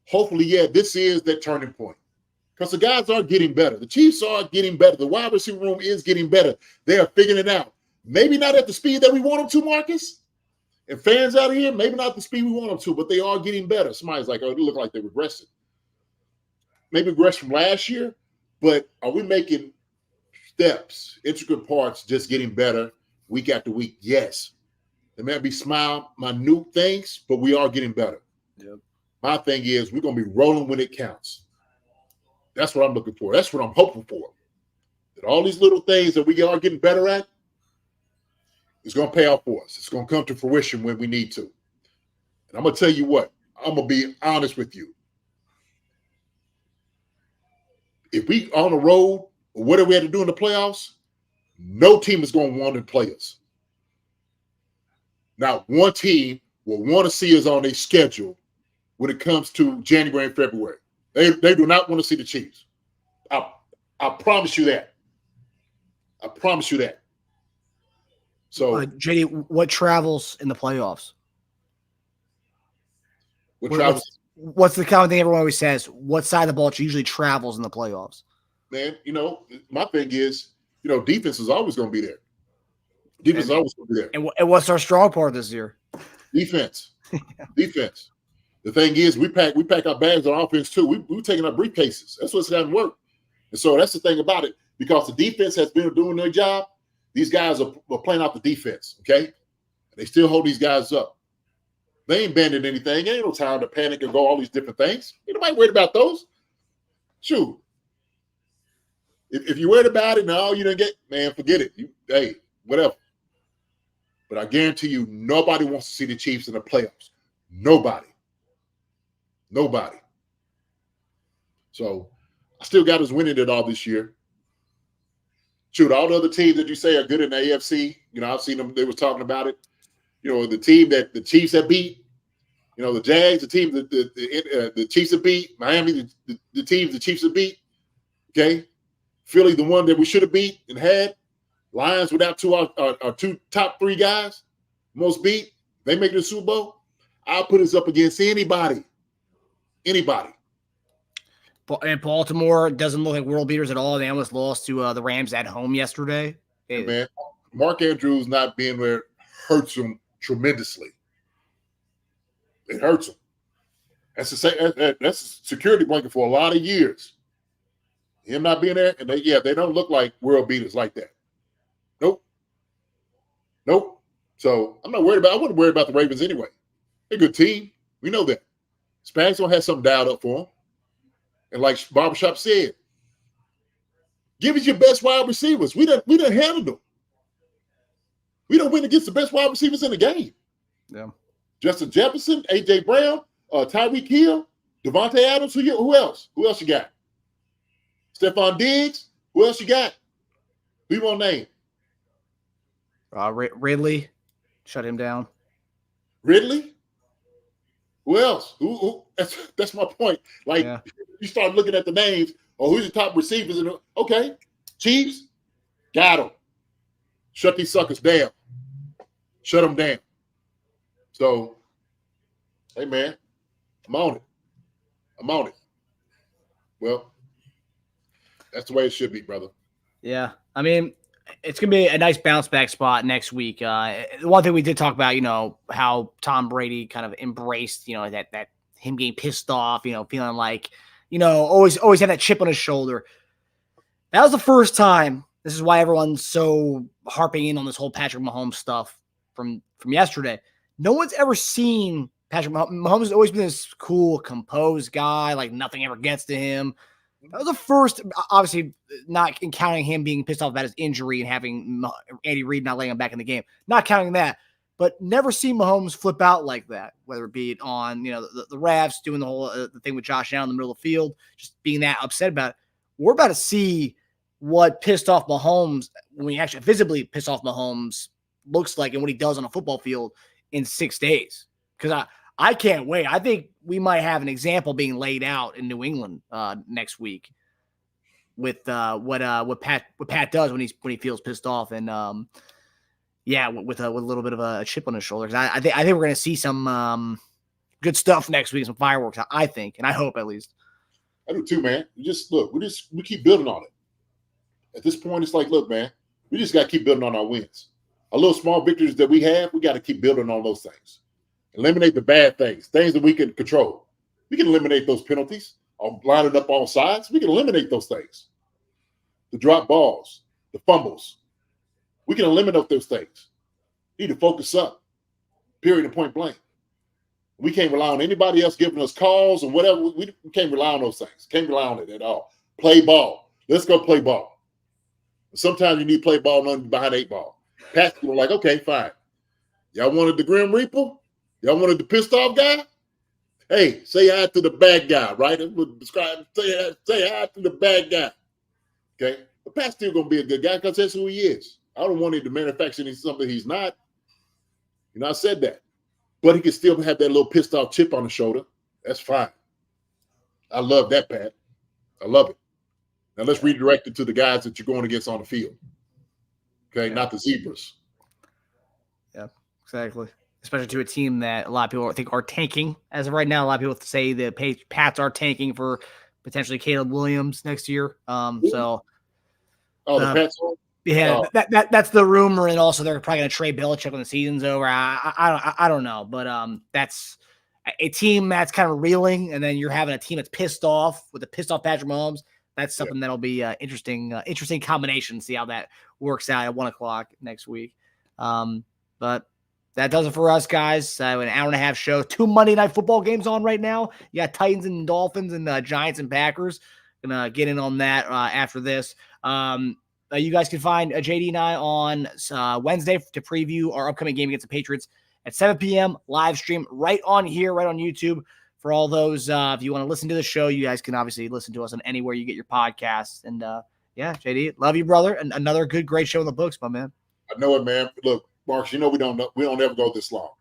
Hopefully, yeah, this is that turning point. Because the guys are getting better. The Chiefs are getting better. The wide receiver room is getting better. They are figuring it out. Maybe not at the speed that we want them to, Marcus. And fans out here, maybe not the speed we want them to, but they are getting better. Somebody's like, oh, they look like they're regressing. Maybe regress from last year, but are we making steps, intricate parts, just getting better week after week? Yes. There may be minute things, but we are getting better. Yep. My thing is we're going to be rolling when it counts. That's what I'm looking for. That's what I'm hoping for. That all these little things that we are getting better at is going to pay off for us. It's going to come to fruition when we need to. And I'm going to tell you what. I'm going to be honest with you. If we on the road or whatever we had to do in the playoffs, no team is going to want to play us. Now, one team will want to see us on their schedule when it comes to January and February. They do not want to see the Chiefs. I promise you that. I promise you that. So, JD, what travels in the playoffs? What's the common thing everyone always says? What side of the ball usually travels in the playoffs? Man, my thing is, defense is always going to be there. Defense is always going to be there. And what's our strong part this year? Defense. Defense. The thing is, we pack our bags on offense too. We're taking our briefcases. That's what's going to work. And so that's the thing about it. Because the defense has been doing their job, these guys are playing out the defense, okay? They still hold these guys up. They ain't bending anything. Ain't no time to panic and go all these different things. Ain't nobody worried about those. Shoot. If you're worried about it, no, you didn't get, man, forget it. Hey, whatever. But I guarantee you, nobody wants to see the Chiefs in the playoffs. Nobody. Nobody. So I still got us winning it all this year. Shoot, all the other teams that you say are good in the AFC, I've seen them, they were talking about it. The team that the Chiefs have beat, the Jags, the team that the Chiefs have beat, Miami, the teams the Chiefs have beat, okay? Philly, the one that we should have beat and had. Lions without our two top three guys, most beat. They make the Super Bowl. I'll put us up against anybody. Anybody. And Baltimore doesn't look like world beaters at all. They almost lost to the Rams at home yesterday. Hey, man, Mark Andrews not being there hurts him tremendously. It hurts him. That's a security blanket for a lot of years. Him not being there, and they don't look like world beaters like that. Nope. So I wasn't worried about the Ravens anyway. They're a good team. We know that. Spags gonna have something dialed up for them. And like Barbershop said, give us your best wide receivers. We done handled them. We don't win against the best wide receivers in the game. Yeah. Justin Jefferson, A.J. Brown, Tyreek Hill, Devontae Adams. Who else? Who else you got? Stephon Diggs. Who else you got? Who you want to name? Ridley. Shut him down. Ridley? Who else? Who? That's my point. Like, you start looking at the names, who's the top receivers? Okay, Chiefs, got them. Shut these suckers down. Shut them down. So, hey, man, I'm on it. Well, that's the way it should be, brother. Yeah. I mean, it's going to be a nice bounce back spot next week. One thing we did talk about, how Tom Brady kind of embraced, that him getting pissed off, feeling like, always had that chip on his shoulder. That was the first time. This is why everyone's so harping in on this whole Patrick Mahomes stuff from yesterday. No one's ever seen Patrick Mahomes. Mahomes has always been this cool, composed guy, like nothing ever gets to him. That was the first, obviously, not counting him being pissed off about his injury and having Andy Reid not letting him back in the game. Not counting that, but never seen Mahomes flip out like that, whether it be on, the refs doing the whole the thing with Josh Allen in the middle of the field, just being that upset about it. We're about to see what pissed off Mahomes, when we actually visibly piss off Mahomes, looks like and what he does on a football field in 6 days. Because I can't wait. I think we might have an example being laid out in New England next week with what Pat does when he feels pissed off, and with a little bit of a chip on his shoulders. I think we're going to see some good stuff next week, some fireworks. I think, and I hope at least. I do too, man. We keep building on it. At this point, it's like, look, man, we just got to keep building on our wins. Our little small victories that we have, we got to keep building on those things. Eliminate the bad things that we can control. We can eliminate those penalties, or lining up on sides. We can eliminate those things. The drop balls, the fumbles. We can eliminate those things. We need to focus up, period and point blank. We can't rely on anybody else giving us calls or whatever. We can't rely on those things. Can't rely on it at all. Play ball. Let's go play ball. Sometimes you need to play ball behind 8 ball. Pats were like, okay, fine. Y'all wanted the Grim Reaper? Y'all wanted the pissed off guy? Hey, say hi to the bad guy, right? Say hi to the bad guy. Okay? But Pat's still going to be a good guy because that's who he is. I don't want him to manufacture something he's not. I said that. But he can still have that little pissed off chip on the shoulder. That's fine. I love that, Pat. I love it. Now let's redirect it to the guys that you're going against on the field. Okay, not the zebras. Yeah, exactly. Especially to a team that a lot of people think are tanking. As of right now, a lot of people say the Pats are tanking for potentially Caleb Williams next year. The Pats are? Yeah, that's the rumor, and also they're probably going to trade Belichick when the season's over. I don't know, but that's a team that's kind of reeling, and then you're having a team that's pissed off with a pissed off Patrick Mahomes. That's something that'll be interesting combination. See how that works out at 1:00 next week. But that does it for us, guys. An hour and a half show. 2 Monday Night Football games on right now. You got Titans and Dolphins and Giants and Packers. Gonna get in on that after this. You guys can find JD and I on Wednesday to preview our upcoming game against the Patriots at 7 p.m. live stream right on here, right on YouTube. For all those, if you want to listen to the show, you guys can obviously listen to us on anywhere you get your podcasts. And yeah, JD, love you, brother. And another great show in the books, my man. I know it, man. Look, Marks, we don't ever go this long,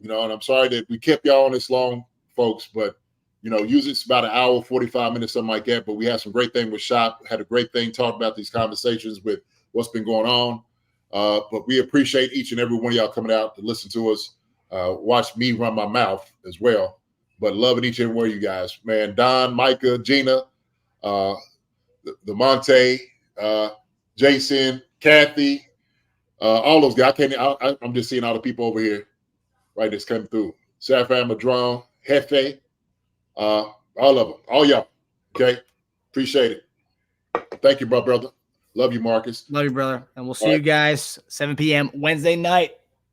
and I'm sorry that we kept y'all on this long, folks, but usually it's about an hour, 45 minutes, something like that. But we had some great thing with Shop, had a great thing talking about these conversations with what's been going on. But we appreciate each and every one of y'all coming out to listen to us, watch me run my mouth as well. But loving each and every one of you guys, man. Don, Micah, Gina, the Monte, Jason, Kathy, all those guys. I'm just seeing all the people over here, right, that's coming through. Safran Madron, Hefe. All of them, all y'all. Okay, appreciate it. Thank you, brother. Love you, Marcus. Love you, brother. And we'll see you guys 7 p.m. Wednesday night.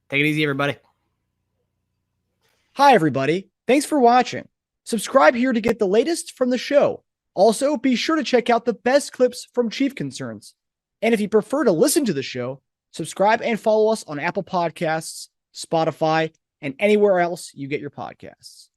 Take it easy, everybody. Hi, everybody. Thanks for watching. Subscribe here to get the latest from the show. Also, be sure to check out the best clips from Chief Concerns. And if you prefer to listen to the show, subscribe and follow us on Apple Podcasts, Spotify, and anywhere else you get your podcasts.